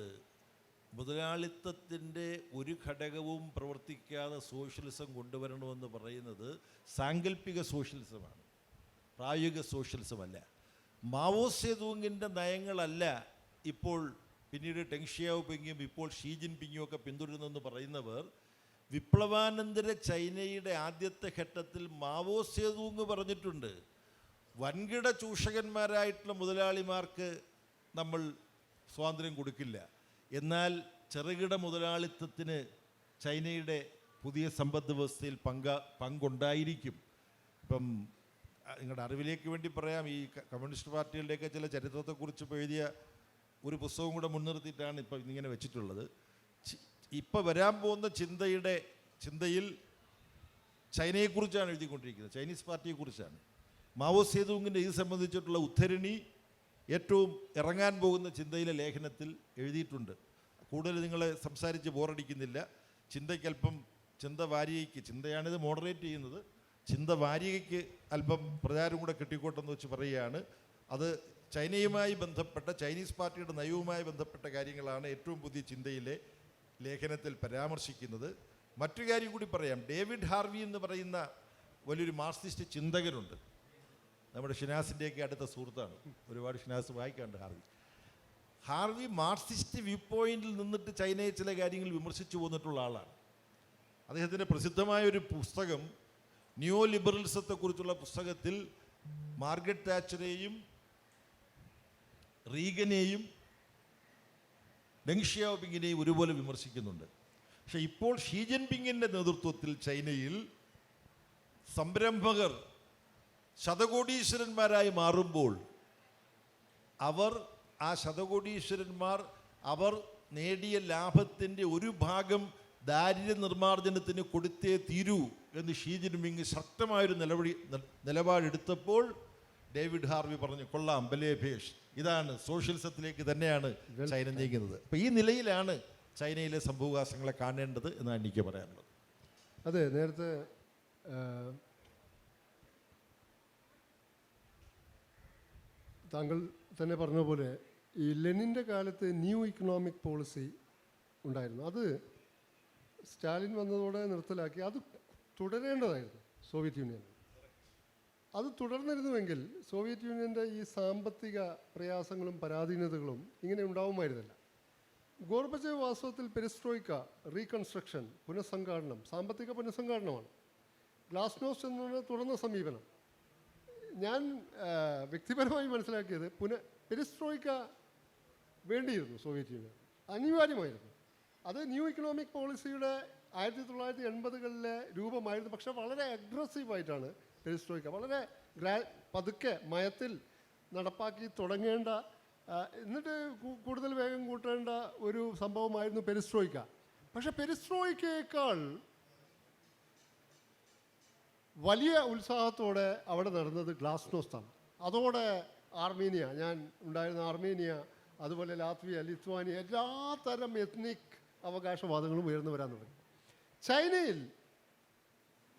മുതലാളിത്തത്തിൻ്റെ ഒരു ഘടകവും പ്രവർത്തിക്കാതെ സോഷ്യലിസം കൊണ്ടുവരണമെന്ന് പറയുന്നത് സാങ്കല്പിക സോഷ്യലിസമാണ്, പ്രായോഗിക സോഷ്യലിസമല്ല. മാവോ സേതൂങ്ങിൻ്റെ നയങ്ങളല്ല ഇപ്പോൾ പിന്നീട് ടെങ് ഷിയാവോപിങ്ങും ഇപ്പോൾ ഷീ ജിൻപിങ്ങും ഒക്കെ പിന്തുടരുന്നെന്ന് പറയുന്നവർ വിപ്ലവാനന്തര ചൈനയുടെ ആദ്യത്തെ ഘട്ടത്തിൽ മാവോ സേതൂങ് പറഞ്ഞിട്ടുണ്ട്, വൻകിട ചൂഷകന്മാരായിട്ടുള്ള മുതലാളിമാർക്ക് നമ്മൾ സ്വാതന്ത്ര്യം കൊടുക്കില്ല, എന്നാൽ ചെറുകിട മുതലാളിത്തത്തിന് ചൈനയുടെ പുതിയ സമ്പദ് വ്യവസ്ഥയിൽ പങ്കുണ്ടായിരിക്കും. ഇപ്പം നിങ്ങളുടെ അറിവിലേക്ക് വേണ്ടി പറയാം, ഈ കമ്മ്യൂണിസ്റ്റ് പാർട്ടികളുടെയൊക്കെ ചില ചരിത്രത്തെക്കുറിച്ച് ഇപ്പോൾ എഴുതിയ ഒരു പുസ്തകം കൂടെ മുൻനിർത്തിയിട്ടാണ് ഇപ്പം ഇങ്ങനെ വെച്ചിട്ടുള്ളത്. ഇപ്പം വരാൻ പോകുന്ന ചിന്തയിൽ ചൈനയെക്കുറിച്ചാണ് എഴുതിക്കൊണ്ടിരിക്കുന്നത്, ചൈനീസ് പാർട്ടിയെക്കുറിച്ചാണ്. മാവോ സേതൂങ്ങിൻ്റെ ഇത് സംബന്ധിച്ചിട്ടുള്ള ഉദ്ധരണി ഏറ്റവും ഇറങ്ങാൻ പോകുന്ന ചിന്തയിലെ ലേഖനത്തിൽ എഴുതിയിട്ടുണ്ട്. കൂടുതൽ നിങ്ങളെ സംസാരിച്ച് ബോറടിക്കുന്നില്ല. ചിന്ത വാരികയ്ക്ക്, ചിന്തയാണിത് മോഡറേറ്റ് ചെയ്യുന്നത്, ചിന്ത വാരികയ്ക്ക് അല്പം പ്രചാരം കൂടെ കിട്ടിക്കോട്ടെന്ന് വെച്ച് പറയുകയാണ്. അത് ചൈനയുമായി ബന്ധപ്പെട്ട, ചൈനീസ് പാർട്ടിയുടെ നയവുമായി ബന്ധപ്പെട്ട കാര്യങ്ങളാണ് ഏറ്റവും പുതിയ ചിന്തയിലെ ലേഖനത്തിൽ പരാമർശിക്കുന്നത്. മറ്റു കാര്യം കൂടി പറയാം. ഡേവിഡ് ഹാർവി എന്ന് പറയുന്ന വലിയൊരു മാർക്സിസ്റ്റ് ചിന്തകനുണ്ട്, നമ്മുടെ ഷിനാസിൻ്റെയൊക്കെ അടുത്ത സുഹൃത്താണ്, ഒരുപാട് ഷിനാസ് വായിക്കാറുണ്ട്. ഹാർവി മാർക്സിസ്റ്റ് വ്യൂ പോയിന്റിൽ നിന്നിട്ട് ചൈനയെ ചില കാര്യങ്ങൾ വിമർശിച്ചു പോന്നിട്ടുള്ള ആളാണ്. അദ്ദേഹത്തിൻ്റെ പ്രസിദ്ധമായൊരു പുസ്തകം ന്യൂ ലിബറലിസത്തെക്കുറിച്ചുള്ള പുസ്തകത്തിൽ മാർഗരറ്റ് താച്ചറെയും റീഗനെയും ഡെങ് ഷിയാവോപിങ്ങിനെയും ഒരുപോലെ വിമർശിക്കുന്നുണ്ട്. പക്ഷേ ഇപ്പോൾ ഷീ ജിൻപിങ്ങിൻ്റെ നേതൃത്വത്തിൽ ചൈനയിൽ സംരംഭകർ ശതകോടീശ്വരന്മാരായി മാറുമ്പോൾ ആ ശതകോടീശ്വരന്മാർ അവർ നേടിയ ലാഭത്തിൻ്റെ ഒരു ഭാഗം ദാരിദ്ര്യ നിർമ്മാർജ്ജനത്തിന് കൊടുത്തേ തീരൂ എന്ന് ഷീ ജിൻപിങ് ശക്തമായൊരു നിലപാടെടുത്തപ്പോൾ ഡേവിഡ് ഹാർവി പറഞ്ഞു, കൊള്ളാം, ബലേഭേഷ്, ഇതാണ് സോഷ്യലിസത്തിലേക്ക് തന്നെയാണ് ചൈന നീങ്ങുന്നത്. അപ്പോൾ ഈ നിലയിലാണ് ചൈനയിലെ സംഭവവികാസങ്ങളെ കാണേണ്ടത് എന്നാണ് എനിക്ക് പറയാനുള്ളത്. അതെ, നേരത്തെ താങ്കൾ തന്നെ പറഞ്ഞ പോലെ ഈ ലെനിൻ്റെ കാലത്ത് ന്യൂ ഇക്കണോമിക് പോളിസി ഉണ്ടായിരുന്നു. അത് സ്റ്റാലിൻ വന്നതോടെ നിർത്തലാക്കി. അത് തുടരേണ്ടതായിരുന്നു സോവിയറ്റ് യൂണിയൻ. അത് തുടർന്നിരുന്നുവെങ്കിൽ സോവിയറ്റ് യൂണിയൻ്റെ ഈ സാമ്പത്തിക പ്രയാസങ്ങളും പരാധീനതകളും ഇങ്ങനെ ഉണ്ടാവുമായിരുന്നില്ല. ഗോർബച്ചേവ് വാസ്തവത്തിൽ പെരിസ്ട്രോയിക്ക, റീകൺസ്ട്രക്ഷൻ, പുനഃസംഘാടനം, സാമ്പത്തിക പുനഃസംഘാടനമാണ്. ഗ്ലാസ്നോസ്റ്റ് എന്നുള്ള തുറന്ന സമീപനം. ഞാൻ വ്യക്തിപരമായി മനസ്സിലാക്കിയത് പെരിസ്ട്രോയിക്ക വേണ്ടിയിരുന്നു സോവിയറ്റ് യൂണിയൻ, അനിവാര്യമായിരുന്നു. അത് ന്യൂ ഇക്കണോമിക് പോളിസിയുടെ 1980കളിലെ രൂപമായിരുന്നു. പക്ഷേ വളരെ അഗ്രസീവായിട്ടാണ് പെരിസ്ട്രോയിക്ക, വളരെ പതുക്കെ മയത്തിൽ നടപ്പാക്കി തുടങ്ങേണ്ട, എന്നിട്ട് കൂടുതൽ വേഗം കൂട്ടേണ്ട ഒരു സംഭവമായിരുന്നു പെരിസ്ട്രോയിക്ക. പക്ഷെ പെരിസ്ട്രോയിക്കയേക്കാൾ വലിയ ഉത്സാഹത്തോടെ അവിടെ നടന്നത് ഗ്ലാസ്നോസ്താണ്. അതോടെ ആർമേനിയ, ഞാൻ ഉണ്ടായിരുന്ന ആർമേനിയ, അതുപോലെ ലാത്വിയ, ലിത്വാനിയ, എല്ലാത്തരം എത്നിക് അവകാശവാദങ്ങളും ഉയർന്നു വരാൻ തുടങ്ങി. ചൈനയിൽ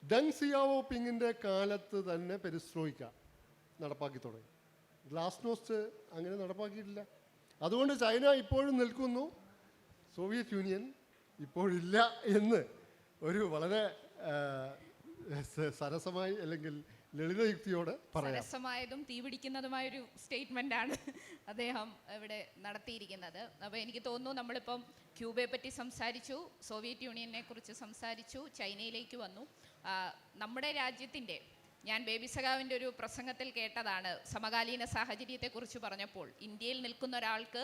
ഡെങ് സിയാവോപിങ്ങിൻ്റെ കാലത്ത് തന്നെ പെരിസ്ട്രോയിക്ക നടപ്പാക്കി തുടങ്ങി. ഗ്ലാസ്നോസ്റ്റ് അങ്ങനെ നടപ്പാക്കിയിട്ടില്ല. അതുകൊണ്ട് ചൈന ഇപ്പോഴും നിൽക്കുന്നു, സോവിയറ്റ് യൂണിയൻ ഇപ്പോഴില്ല എന്ന് ഒരു വളരെ സരസമായി അല്ലെങ്കിൽ ലളിതയുക്തിയോടെ പറയാം. സരസമായതും തീപിടിക്കുന്നതുമായൊരു സ്റ്റേറ്റ്മെൻ്റാണ് അദ്ദേഹം ഇവിടെ നടത്തിയിരിക്കുന്നത്. അപ്പോൾ എനിക്ക് തോന്നുന്നു നമ്മളിപ്പം ക്യൂബയെ പറ്റി സംസാരിച്ചു, സോവിയറ്റ് യൂണിയനെ കുറിച്ച് സംസാരിച്ചു, ചൈനയിലേക്ക് വന്നു. നമ്മുടെ രാജ്യത്തിൻ്റെ, ഞാൻ ബേബി സഖാവിൻ്റെ ഒരു പ്രസംഗത്തിൽ കേട്ടതാണ്, സമകാലീന സാഹചര്യത്തെക്കുറിച്ച് പറഞ്ഞപ്പോൾ ഇന്ത്യയിൽ നിൽക്കുന്ന ഒരാൾക്ക്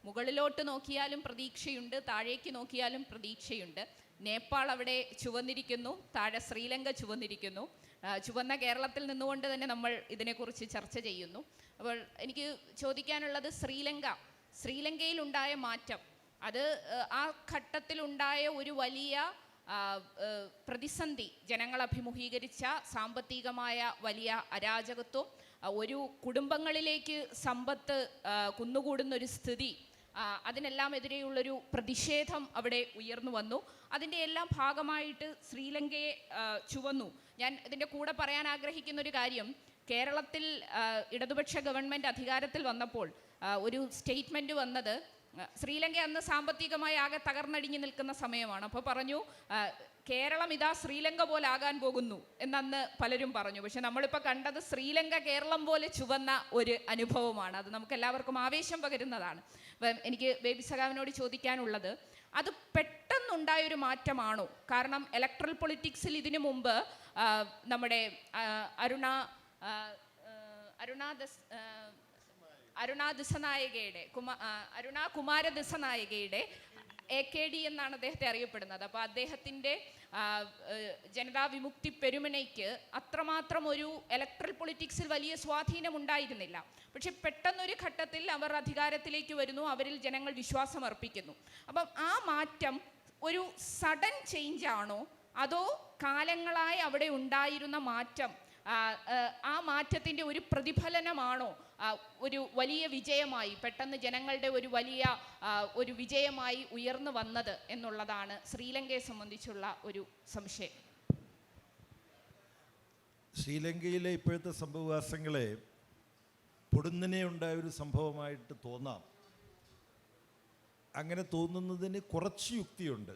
മുകളിലോട്ട് നോക്കിയാലും പ്രതീക്ഷയുണ്ട്, താഴേക്ക് നോക്കിയാലും പ്രതീക്ഷയുണ്ട്. നേപ്പാൾ അവിടെ ചുവന്നിരിക്കുന്നു, താഴെ ശ്രീലങ്ക ചുവന്നിരിക്കുന്നു. ചുവന്ന കേരളത്തിൽ നിന്നുകൊണ്ട് തന്നെ നമ്മൾ ഇതിനെക്കുറിച്ച് ചർച്ച ചെയ്യുന്നു. അപ്പോൾ എനിക്ക് ചോദിക്കാനുള്ളത്, ശ്രീലങ്കയിലുണ്ടായ മാറ്റം, അത് ആ ഘട്ടത്തിലുണ്ടായ ഒരു വലിയ പ്രതിസന്ധി, ജനങ്ങൾ അഭിമുഖീകരിച്ച സാമ്പത്തികമായ വലിയ അരാജകത്വം, ഒരു കുടുംബങ്ങളിലേക്ക് സമ്പത്ത് കുന്നുകൂടുന്നൊരു സ്ഥിതി, അതിനെല്ലാം എതിരെയുള്ളൊരു പ്രതിഷേധം അവിടെ ഉയർന്നു വന്നു. അതിൻ്റെ എല്ലാം ഭാഗമായിട്ട് ശ്രീലങ്കയെ ചുവന്നു. ഞാൻ ഇതിൻ്റെ കൂടെ പറയാൻ ആഗ്രഹിക്കുന്ന ഒരു കാര്യം, കേരളത്തിൽ ഇടതുപക്ഷ ഗവൺമെൻറ് അധികാരത്തിൽ വന്നപ്പോൾ ഒരു സ്റ്റേറ്റ്മെൻറ്റ് വന്നത്, ശ്രീലങ്ക അന്ന് സാമ്പത്തികമായി ആകെ തകർന്നടിഞ്ഞു നിൽക്കുന്ന സമയമാണ്. അപ്പോൾ പറഞ്ഞു, കേരളം ഇതാ ശ്രീലങ്ക പോലെ ആകാൻ പോകുന്നു എന്നന്ന് പലരും പറഞ്ഞു. പക്ഷെ നമ്മളിപ്പോൾ കണ്ടത് ശ്രീലങ്ക കേരളം പോലെ ചുവന്ന ഒരു അനുഭവമാണ്. അത് നമുക്ക് എല്ലാവർക്കും ആവേശം പകരുന്നതാണ്. എനിക്ക് ബേബി സഖാവിനോട് ചോദിക്കാനുള്ളത്, അത് പെട്ടെന്നുണ്ടായൊരു മാറ്റമാണോ? കാരണം ഇലക്ട്രൽ പൊളിറ്റിക്സിൽ ഇതിനു മുമ്പ് നമ്മുടെ അരുണ കുമാര ദിസനായകയുടെ AKD എന്നാണ് അദ്ദേഹത്തെ അറിയപ്പെടുന്നത്. അപ്പോൾ അദ്ദേഹത്തിൻ്റെ ജനതാ വിമുക്തി പെരുമനയ്ക്ക് അത്രമാത്രം ഒരു ഇലക്ട്രൽ പൊളിറ്റിക്സിൽ വലിയ സ്വാധീനം ഉണ്ടായിരുന്നില്ല. പക്ഷെ പെട്ടെന്നൊരു ഘട്ടത്തിൽ അവർ അധികാരത്തിലേക്ക് വരുന്നു, അവരിൽ ജനങ്ങൾ വിശ്വാസം അർപ്പിക്കുന്നു. അപ്പം ആ മാറ്റം ഒരു സഡൻ ചേഞ്ച് ആണോ, അതോ കാലങ്ങളായി അവിടെ ഉണ്ടായിരുന്ന മാറ്റം, ആ മാറ്റത്തിൻ്റെ ഒരു പ്രതിഫലനമാണോ ഒരു വലിയ വിജയമായി, പെട്ടെന്ന് ജനങ്ങളുടെ ഒരു വലിയ ഒരു വിജയമായി ഉയർന്നു വന്നത് എന്നുള്ളതാണ് ശ്രീലങ്കയെ സംബന്ധിച്ചുള്ള ഒരു സംശയം. ശ്രീലങ്കയിലെ ഇപ്പോഴത്തെ സംഭവവാസങ്ങളെ പൊടുന്നനെ ഉണ്ടായ ഒരു സംഭവമായിട്ട് തോന്നാം. അങ്ങനെ തോന്നുന്നതിന് കുറച്ച് യുക്തിയുണ്ട്.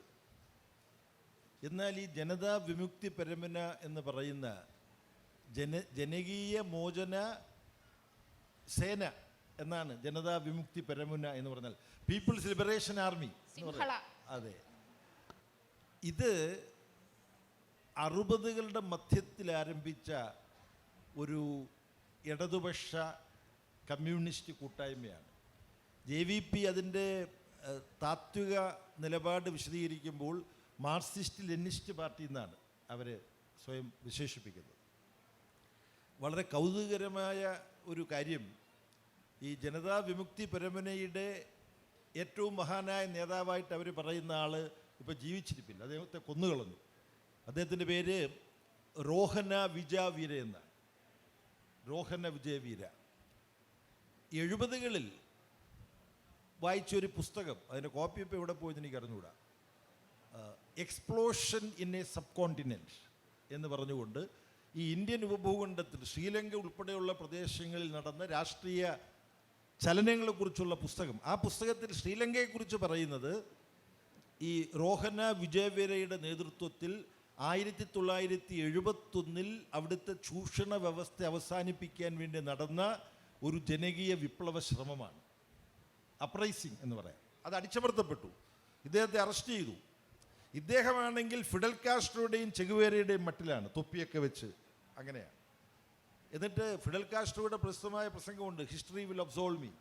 എന്നാൽ ഈ ജനതാ വിമുക്തി പെരമുന എന്ന് പറയുന്ന ജനകീയ മോചന സേന എന്നാണ് ജനതാ വിമുക്തി പെരമുന എന്ന് പറഞ്ഞാൽ, പീപ്പിൾസ് ലിബറേഷൻ ആർമി. അതെ, ഇത് 60കളുടെ മധ്യത്തിൽ ആരംഭിച്ച ഒരു ഇടതുപക്ഷ കമ്മ്യൂണിസ്റ്റ് കൂട്ടായ്മയാണ്. JVP അതിൻ്റെ താത്വിക നിലപാട് വിശദീകരിക്കുമ്പോൾ മാർക്സിസ്റ്റ് ലെനിനിസ്റ്റ് പാർട്ടി എന്നാണ് അവർ സ്വയം വിശേഷിപ്പിക്കുന്നത്. വളരെ കൗതുകകരമായ ഒരു കാര്യം, ഈ ജനതാ വിമുക്തി പെരമുനയുടെ ഏറ്റവും മഹാനായ നേതാവായിട്ട് അവർ പറയുന്ന ആൾ ഇപ്പോൾ ജീവിച്ചിരിപ്പില്ല, അദ്ദേഹത്തെ കൊന്നുകളഞ്ഞു. അദ്ദേഹത്തിൻ്റെ പേര് റോഹന വിജയവീര എന്നാണ്. റോഹന വിജയവീര 70കളിൽ വായിച്ചൊരു പുസ്തകം, അതിൻ്റെ കോപ്പി ഇപ്പോൾ എവിടെ പോയെന്ന് എനിക്ക് അറിഞ്ഞുകൂടാ, explosion in A sub continent എന്ന് പറഞ്ഞുകൊണ്ട് ഈ ഇന്ത്യൻ ഉപഭൂഖണ്ഡത്തിൽ ശ്രീലങ്ക ഉൾപ്പെടെയുള്ള പ്രദേശങ്ങളിൽ നടന്ന രാഷ്ട്രീയ ചലനങ്ങളെക്കുറിച്ചുള്ള പുസ്തകം. ആ പുസ്തകത്തിൽ ശ്രീലങ്കയെക്കുറിച്ച് പറയുന്നത്, ഈ റോഹന വിജയവീരയുടെ നേതൃത്വത്തിൽ 1971 അവിടുത്തെ ചൂഷണ വ്യവസ്ഥ അവസാനിപ്പിക്കാൻ വേണ്ടി നടന്ന ഒരു ജനകീയ വിപ്ലവ ശ്രമമാണ്. അപ്രൈസിങ് എന്ന് പറയാം. അത് അടിച്ചമർത്തപ്പെട്ടു. ഇദ്ദേഹത്തെ അറസ്റ്റ് ചെയ്തു. ഇദ്ദേഹമാണെങ്കിൽ ഫിഡൽ കാസ്ട്രോയുടെയും ചെഗുവേരയുടെയും മട്ടിലാണ്, തൊപ്പിയൊക്കെ വെച്ച് അങ്ങനെയാണ്. എന്നിട്ട് ഫിഡൽ കാസ്ട്രോയുടെ പ്രസിദ്ധമായ പ്രസംഗമുണ്ട്, ഹിസ്റ്ററി വിൽ അബ്സോൾവ് മീ.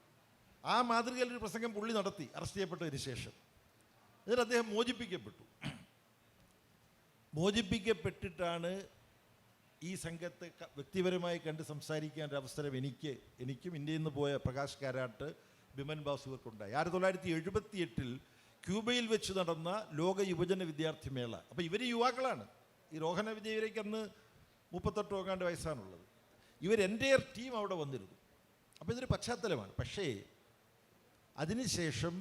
ആ മാതൃകയിലൊരു പ്രസംഗം പുള്ളി നടത്തി അറസ്റ്റ് ചെയ്യപ്പെട്ടതിന് ശേഷം. എന്നിട്ട് അദ്ദേഹം മോചിപ്പിക്കപ്പെട്ടു. മോചിപ്പിക്കപ്പെട്ടിട്ടാണ് ഈ സംഘത്തെ വ്യക്തിപരമായി കണ്ട് സംസാരിക്കാൻ ഒരു അവസരം എനിക്കും ഇന്ത്യയിൽ നിന്ന് പോയ പ്രകാശ് കാരാട്ട്, ബിമൻ ബാസുവർക്കുണ്ടായി. 1978 ക്യൂബയിൽ വെച്ച് നടന്ന ലോക യുവജന വിദ്യാർത്ഥി മേള. അപ്പോൾ ഇവർ യുവാക്കളാണ്. ഈ റോഹന വിജയവീരയ്ക്ക് അന്ന് 38 വയസ്സാണുള്ളത്. എൻ്റെ ടീം അവിടെ വന്നിരുന്നു. അപ്പോൾ ഇതൊരു പശ്ചാത്തലമാണ്. പക്ഷേ അതിനുശേഷം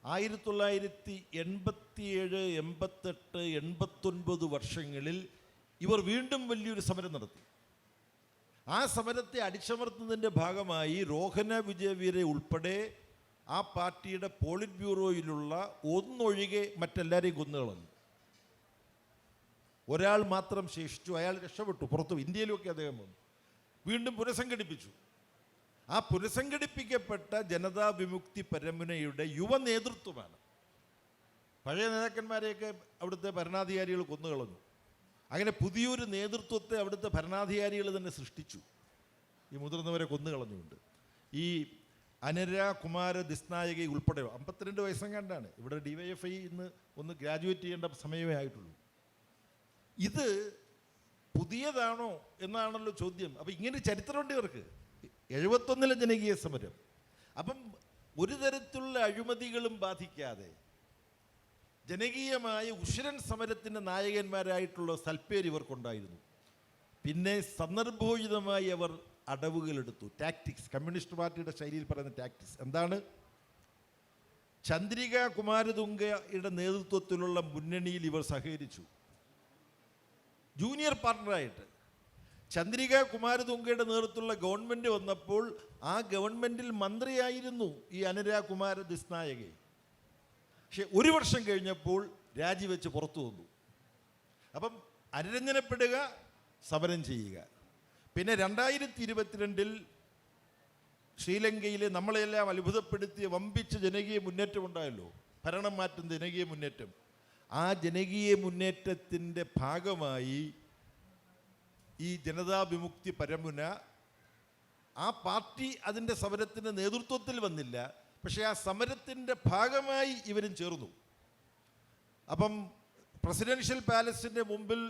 1987, 88, 89 വർഷങ്ങളിൽ ഇവർ വീണ്ടും വലിയൊരു സമരം നടത്തി. ആ സമരത്തെ അടിച്ചമർത്തുന്നതിൻ്റെ ഭാഗമായി റോഹന വിജയവീര ഉൾപ്പെടെ ആ പാർട്ടിയുടെ പോളിറ്റ് ബ്യൂറോയിലുള്ള ഒന്നൊഴികെ മറ്റെല്ലാവരെയും കൊന്നുകളഞ്ഞു. ഒരാൾ മാത്രം ശേഷിച്ചു. അയാൾ രക്ഷപ്പെട്ടു, പുറത്തു ഇന്ത്യയിലൊക്കെ അദ്ദേഹം വന്നു. വീണ്ടും പുനഃസംഘടിപ്പിച്ചു. ആ പുനഃസംഘടിപ്പിക്കപ്പെട്ട ജനതാ വിമുക്തി പെരമുനയുടെ യുവ നേതൃത്വമാണ്. പഴയ നേതാക്കന്മാരെയൊക്കെ അവിടുത്തെ ഭരണാധികാരികൾ കൊന്നുകളഞ്ഞു. അങ്ങനെ പുതിയൊരു നേതൃത്വത്തെ അവിടുത്തെ ഭരണാധികാരികൾ തന്നെ സൃഷ്ടിച്ചു, ഈ മുതിർന്നവരെ കൊന്നുകളഞ്ഞുകൊണ്ട്. ഈ അനിര കുമാര ദിസ്നായകി ഉൾപ്പെടെ 52 വയസ്സെങ്ങാണ്ടാണ്. ഇവിടെ DYFI ഇന്ന് ഒന്ന് ഗ്രാജുവേറ്റ് ചെയ്യേണ്ട സമയമേ ആയിട്ടുള്ളൂ. ഇത് പുതിയതാണോ എന്നാണല്ലോ ചോദ്യം. അപ്പം ഇങ്ങനെ ചരിത്രമുണ്ട് ഇവർക്ക്. 71-ലെ ജനകീയ സമരം. അപ്പം ഒരു തരത്തിലുള്ള അഴിമതികളും ബാധിക്കാതെ ജനകീയമായ ഉശിരൻ സമരത്തിൻ്റെ നായകന്മാരായിട്ടുള്ള സൽപ്പേര് ഇവർക്കുണ്ടായിരുന്നു. പിന്നെ സന്ദർഭോചിതമായി അവർ അടവുകളെടുത്തു. ടാക്ടിക്സ്, കമ്മ്യൂണിസ്റ്റ് പാർട്ടിയുടെ ശൈലിയിൽ പറയുന്ന ടാക്ടിക്സ് എന്താണ്? ചന്ദ്രിക കുമാരതുംഗയുടെ നേതൃത്വത്തിലുള്ള മുന്നണിയിൽ ഇവർ സഹകരിച്ചു, ജൂനിയർ പാർട്ണറായിട്ട്. ചന്ദ്രിക കുമാരതുംഗയുടെ നേതൃത്വത്തിലുള്ള ഗവൺമെൻറ് വന്നപ്പോൾ ആ ഗവൺമെൻറ്റിൽ മന്ത്രിയായിരുന്നു ഈ അനിര കുമാര ദിസ്നായകെ. പക്ഷെ ഒരു വർഷം കഴിഞ്ഞപ്പോൾ രാജിവെച്ച് പുറത്തു വന്നു. അപ്പം അനുരഞ്ജനപ്പെടുക, സമരം ചെയ്യുക. പിന്നെ 2022-ൽ ശ്രീലങ്കയിൽ നമ്മളെല്ലാം അത്ഭുതപ്പെടുത്തിയ വമ്പിച്ച ജനകീയ മുന്നേറ്റം ഉണ്ടായല്ലോ, ഭരണം മാറ്റുന്ന ജനകീയ മുന്നേറ്റം. ആ ജനകീയ മുന്നേറ്റത്തിൻ്റെ ഭാഗമായി ഈ ജനതാ വിമുക്തി പരമുന, ആ പാർട്ടി അതിൻ്റെ സമരത്തിൻ്റെ നേതൃത്വത്തിൽ വന്നില്ല, പക്ഷേ ആ സമരത്തിൻ്റെ ഭാഗമായി ഇവരും ചേർന്നു. അപ്പം പ്രസിഡൻഷ്യൽ പാലസിൻ്റെ മുമ്പിൽ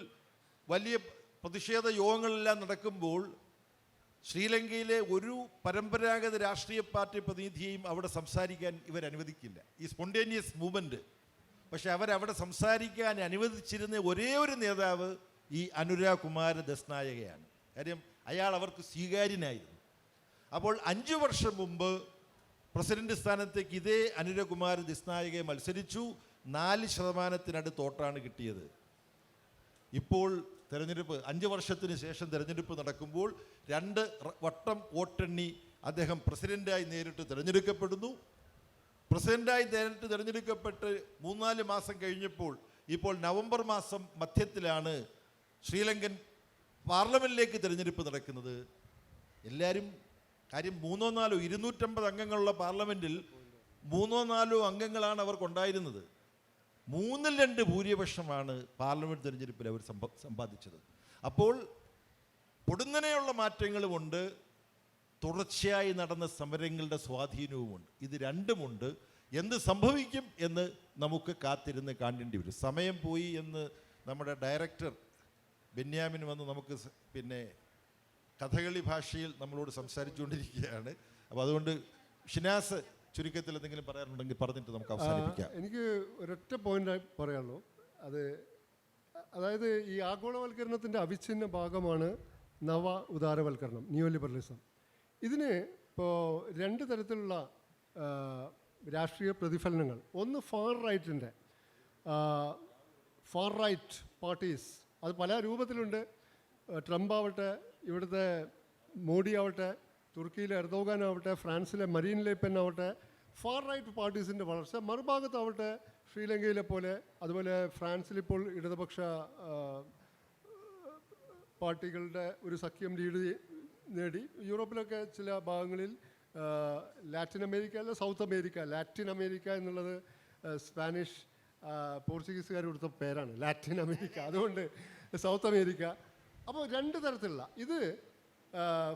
വലിയ പ്രതിഷേധ യോഗങ്ങളെല്ലാം നടക്കുമ്പോൾ ശ്രീലങ്കയിലെ ഒരു പരമ്പരാഗത രാഷ്ട്രീയ പാർട്ടി പ്രതിനിധിയെയും അവിടെ സംസാരിക്കാൻ ഇവർ അനുവദിക്കില്ല, ഈ സ്പോണ്ടേനിയസ് മൂവ്മെൻറ്റ്. പക്ഷെ അവരവിടെ സംസാരിക്കാൻ അനുവദിച്ചിരുന്ന ഒരേ ഒരു നേതാവ് ഈ അനിര കുമാര ദിസ്നായകയാണ്. കാര്യം അയാൾ അവർക്ക് സ്വീകാര്യനായിരുന്നു. അപ്പോൾ 5 വർഷം മുമ്പ് പ്രസിഡന്റ് സ്ഥാനത്തേക്ക് ഇതേ അനിര കുമാര ദിസ്നായകയെ മത്സരിച്ചു. 4% വോട്ടാണ് കിട്ടിയത്. ഇപ്പോൾ തെരഞ്ഞെടുപ്പ് 5 വർഷത്തിന് ശേഷം തെരഞ്ഞെടുപ്പ് നടക്കുമ്പോൾ 2 വട്ടം വോട്ടെണ്ണി അദ്ദേഹം പ്രസിഡന്റായി നേരിട്ട് തിരഞ്ഞെടുക്കപ്പെടുന്നു. പ്രസിഡന്റായി നേരിട്ട് തിരഞ്ഞെടുക്കപ്പെട്ട് 3-4 മാസം കഴിഞ്ഞപ്പോൾ ഇപ്പോൾ നവംബർ മാസം മധ്യത്തിലാണ് ശ്രീലങ്കൻ പാർലമെന്റിലേക്ക് തിരഞ്ഞെടുപ്പ് നടക്കുന്നത്. എല്ലാവരും കാര്യം 3-4 250 അംഗങ്ങളുള്ള പാർലമെന്റിൽ 3-4 അംഗങ്ങളാണ് അവർക്കുണ്ടായിരുന്നത്. 3-2 ഭൂരിപക്ഷമാണ് പാർലമെന്റ് തിരഞ്ഞെടുപ്പിൽ അവർ സമ്പാദിച്ചത്. അപ്പോൾ പൊടുന്നനെയുള്ള മാറ്റങ്ങളുമുണ്ട്, തുടർച്ചയായി നടന്ന സമരങ്ങളുടെ സ്വാധീനവുമുണ്ട്. ഇത് രണ്ടുമുണ്ട്. എന്ത് സംഭവിക്കും എന്ന് നമുക്ക് കാത്തിരുന്ന് കാണേണ്ടി വരും. സമയം പോയി എന്ന് നമ്മുടെ ഡയറക്ടർ ബെന്യാമിൻ വന്ന് നമുക്ക് പിന്നെ കഥകളി ഭാഷയിൽ നമ്മളോട് സംസാരിച്ചുകൊണ്ടിരിക്കുകയാണ്. അപ്പോൾ അതുകൊണ്ട് ഷിനാസ് ചുരുക്കത്തിൽ എന്തെങ്കിലും പറയാനുണ്ടെങ്കിൽ പറഞ്ഞിട്ട് നമുക്ക് അവസാനിപ്പിക്കാം. എനിക്ക് ഒരൊറ്റ പോയിന്റ് പറയാനുള്ളൂ. അതായത് ഈ ആഗോളവൽക്കരണത്തിൻ്റെ അവിഛിന്ന ഭാഗമാണ് നവ ഉദാരവൽക്കരണം, ന്യൂ ലിബറലിസം. ഇതിന് ഇപ്പോൾ 2 തരത്തിലുള്ള രാഷ്ട്രീയ പ്രതിഫലനങ്ങൾ. ഒന്ന് ഫാർ റൈറ്റ് പാർട്ടീസ്, അത് പല രൂപത്തിലുണ്ട്. ട്രംപ് ആവട്ടെ, ഇവിടുത്തെ മോഡി ആവട്ടെ, തുർക്കിയിലെ എർദോഗാൻ ആവട്ടെ, ഫ്രാൻസിലെ മരീൻ ലെ പെൻ ആവട്ടെ, ഫാർ റൈറ്റ് പാർട്ടീസിൻ്റെ വളർച്ച. മറുഭാഗത്താവട്ടെ ശ്രീലങ്കയിലെ പോലെ, അതുപോലെ ഫ്രാൻസിലിപ്പോൾ ഇടതുപക്ഷ പാർട്ടികളുടെ ഒരു സഖ്യം ലീഡ് നേടി. യൂറോപ്പിലൊക്കെ ചില ഭാഗങ്ങളിൽ ലാറ്റിൻ അമേരിക്ക എന്നുള്ളത് സ്പാനിഷ് പോർച്ചുഗീസുകാർ കൊടുത്ത പേരാണ്, ലാറ്റിൻ അമേരിക്ക. അതുകൊണ്ട് സൗത്ത് അമേരിക്ക. അപ്പോൾ 2 തരത്തിലുള്ള ഇത്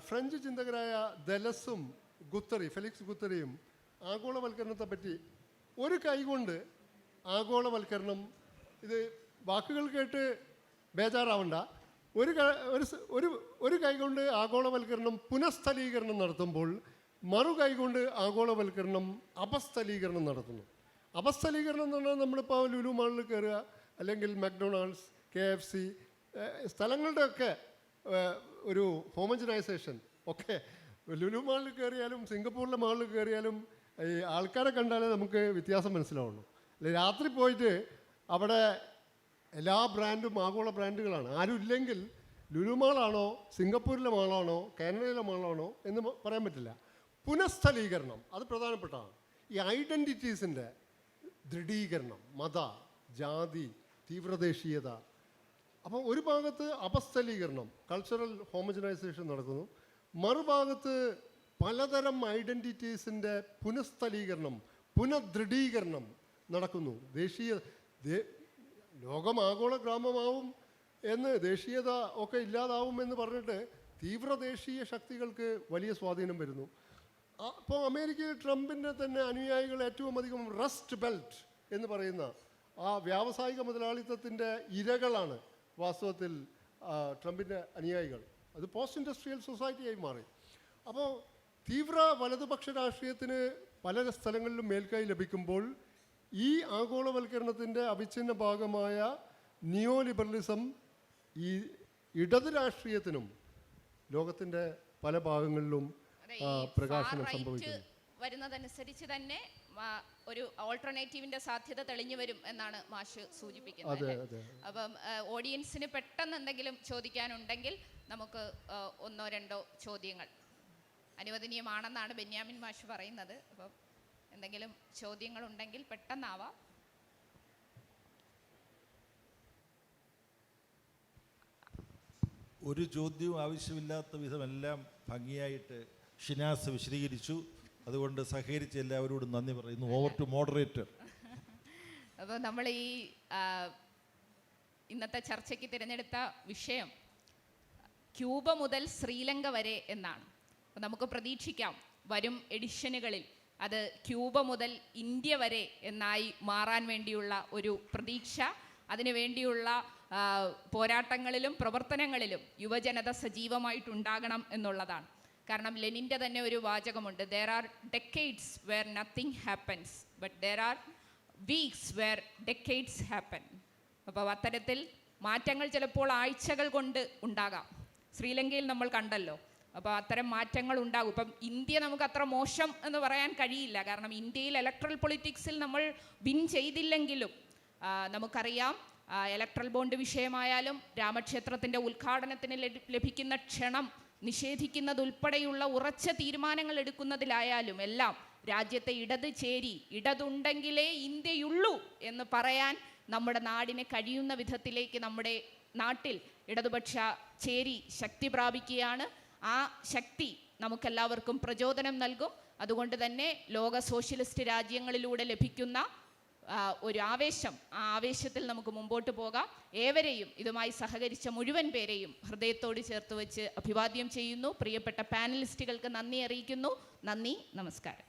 ഫ്രഞ്ച് ചിന്തകരായ ദലസും ഫെലിക്സ് ഗുത്തറിയും ആഗോളവൽക്കരണത്തെ പറ്റി ഒരു കൈകൊണ്ട് ആഗോളവൽക്കരണം, ഇത് വാക്കുകൾ കേട്ട് ബേജാറാവണ്ട, ഒരു കൈകൊണ്ട് ആഗോളവൽക്കരണം പുനഃസ്ഥലീകരണം നടത്തുമ്പോൾ മറു കൈകൊണ്ട് ആഗോളവൽക്കരണം അപസ്ഥലീകരണം നടത്തുന്നു. അപസ്ഥലീകരണം എന്ന് പറഞ്ഞാൽ നമ്മളിപ്പോൾ ലുലു മാളിൽ കയറുക, അല്ലെങ്കിൽ മക്ഡൊണാൾഡ്സ്, KFC സ്ഥലങ്ങളുടെയൊക്കെ ഒരു ഹോമജനൈസേഷൻ ഒക്കെ. ലുലു മാളിൽ കയറിയാലും സിംഗപ്പൂരിലെ മാളിൽ കയറിയാലും ഈ ആൾക്കാരെ കണ്ടാലേ നമുക്ക് വ്യത്യാസം മനസ്സിലാവുള്ളൂ. അല്ലെ, രാത്രി പോയിട്ട് അവിടെ എല്ലാ ബ്രാൻഡും ആഗോള ബ്രാൻഡുകളാണ്. ആരും ഇല്ലെങ്കിൽ ലുലു മാളാണോ സിംഗപ്പൂരിലെ മാളാണോ കാനഡയിലെ മാളാണോ എന്ന് പറയാൻ പറ്റില്ല. പുനഃസ്ഥലീകരണം അത് പ്രധാനപ്പെട്ടതാണ്. ഈ ഐഡൻറ്റിറ്റീസിൻ്റെ ദൃഢീകരണം, മത, ജാതി, തീവ്രദേശീയത. അപ്പോൾ ഒരു ഭാഗത്ത് അപസ്ഥലീകരണം, കൾച്ചറൽ ഹോമജനൈസേഷൻ നടക്കുന്നു. മറുഭാഗത്ത് പലതരം ഐഡൻറ്റിറ്റീസിൻ്റെ പുനഃസ്ഥലീകരണം, പുനഃദൃഢീകരണം നടക്കുന്നു. ലോകം ആഗോള ഗ്രാമമാവും എന്ന്, ദേശീയത ഒക്കെ ഇല്ലാതാവും എന്ന് പറഞ്ഞിട്ട് തീവ്രദേശീയ ശക്തികൾക്ക് വലിയ സ്വാധീനം വരുന്നു. അപ്പോൾ അമേരിക്കയിൽ ട്രംപിൻ്റെ തന്നെ അനുയായികൾ ഏറ്റവും അധികം റസ്റ്റ് ബെൽറ്റ് എന്ന് പറയുന്ന ആ വ്യാവസായിക മുതലാളിത്തത്തിൻ്റെ ഇരകളാണ് വാസ്തവത്തിൽ ട്രംപിൻ്റെ അനുയായികൾ. അത് പോസ്റ്റ് ഇൻഡസ്ട്രിയൽ സൊസൈറ്റിയായി മാറി. അപ്പോൾ തീവ്ര വലതുപക്ഷ രാഷ്ട്രീയത്തിന് പല സ്ഥലങ്ങളിലും മേൽക്കൈ ലഭിക്കുമ്പോൾ ഈ ആഗോളവൽക്കരണത്തിൻ്റെ അവിച്ഛിന്ന ഭാഗമായ നിയോ ലിബറലിസം ഈ ഇടത് രാഷ്ട്രീയത്തിനും ലോകത്തിൻ്റെ പല ഭാഗങ്ങളിലും പ്രകാശനം സംഭവിക്കുന്നു. വരുന്നതനുസരിച്ച് തന്നെ ഒരു ഓൾട്ടർനേറ്റീവിന്റെ സാധ്യത തെളിഞ്ഞു വരും എന്നാണ് മാഷ് സൂചിപ്പിക്കുന്നത്. അപ്പം ഓഡിയൻസിന് പെട്ടെന്ന് എന്തെങ്കിലും ചോദിക്കാനുണ്ടെങ്കിൽ നമുക്ക് ഒന്നോ രണ്ടോ ചോദ്യങ്ങൾ അനുവദനീയമാണെന്നാണ് ബെന്യാമിൻ മാഷ് പറയുന്നത്. അപ്പം എന്തെങ്കിലും ചോദ്യങ്ങളുണ്ടെങ്കിൽ പെട്ടെന്നാവാം. ഒരു ചോദ്യവും ആവശ്യമില്ലാത്ത വിധമെല്ലാം ഭംഗിയായിട്ട് ഷിനാസ് വിശദീകരിച്ചു. അതുകൊണ്ട് സഹകരിച്ച് എല്ലാവരോടും നന്ദി പറയുന്നു. Over to moderator. അപ്പോൾ നമ്മൾ ഈ ഇന്നത്തെ ചർച്ചയ്ക്ക് തിരഞ്ഞെടുത്ത വിഷയം ക്യൂബ മുതൽ ശ്രീലങ്ക വരെ എന്നാണ്. അപ്പോൾ നമുക്ക് പ്രതീക്ഷിക്കാം വരും എഡിഷനുകളിൽ അത് ക്യൂബ മുതൽ ഇന്ത്യ വരെ എന്നായി മാറാൻ വേണ്ടിയുള്ള ഒരു പ്രതീക്ഷ, അതിനു വേണ്ടിയുള്ള പോരാട്ടങ്ങളിലും പ്രവർത്തനങ്ങളിലും യുവജനത സജീവമായിട്ടുണ്ടാകണം എന്നുള്ളതാണ്. കാരണം ലെനിൻ്റെ തന്നെ ഒരു വാചകമുണ്ട്, there are decades where nothing happens but there are weeks where decades happen. അപ്പോൾ അത്തരത്തിൽ മാറ്റങ്ങൾ ചിലപ്പോൾ ആഴ്ചകൾ കൊണ്ട് ഉണ്ടാകാം. ശ്രീലങ്കയിൽ നമ്മൾ കണ്ടല്ലോ. അപ്പോൾ അത്തരം മാറ്റങ്ങൾ ഉണ്ടാകും. ഇപ്പം ഇന്ത്യ നമുക്ക് അത്ര മോശം എന്ന് പറയാൻ കഴിയില്ല. കാരണം ഇന്ത്യയിൽ ഇലക്ട്രൽ പൊളിറ്റിക്സിൽ നമ്മൾ വിൻ ചെയ്തില്ലെങ്കിലും നമുക്കറിയാം ഇലക്ട്രൽ ബോണ്ട് വിഷയമായാലും രാമക്ഷേത്രത്തിൻ്റെ ഉദ്ഘാടനത്തിന് ലഭിക്കുന്ന ക്ഷണം നിഷേധിക്കുന്നതുൾപ്പെടെയുള്ള ഉറച്ച തീരുമാനങ്ങൾ എടുക്കുന്നതിലായാലും എല്ലാം രാജ്യത്തെ ഇടത് ചേരി, ഇടതുണ്ടെങ്കിലേ ഇന്ത്യയുള്ളൂ എന്ന് പറയാൻ നമ്മുടെ നാടിന് കഴിയുന്ന വിധത്തിലേക്ക് നമ്മുടെ നാട്ടിൽ ഇടതുപക്ഷ ചേരി ശക്തി പ്രാപിക്കുകയാണ്. ആ ശക്തി നമുക്കെല്ലാവർക്കും പ്രചോദനം നൽകും. അതുകൊണ്ട് തന്നെ ലോക സോഷ്യലിസ്റ്റ് രാജ്യങ്ങളിലൂടെ ലഭിക്കുന്ന ഒരു ആവേശം, ആ ആവേശത്തിൽ നമുക്ക് മുമ്പോട്ട് പോകാം. ഏവരെയും ഇതുമായി സഹകരിച്ച മുഴുവൻ പേരെയും ഹൃദയത്തോട് ചേർത്ത് വെച്ച് അഭിവാദ്യം ചെയ്യുന്നു. പ്രിയപ്പെട്ട പാനലിസ്റ്റുകൾക്ക് നന്ദി അറിയിക്കുന്നു. നന്ദി, നമസ്കാരം.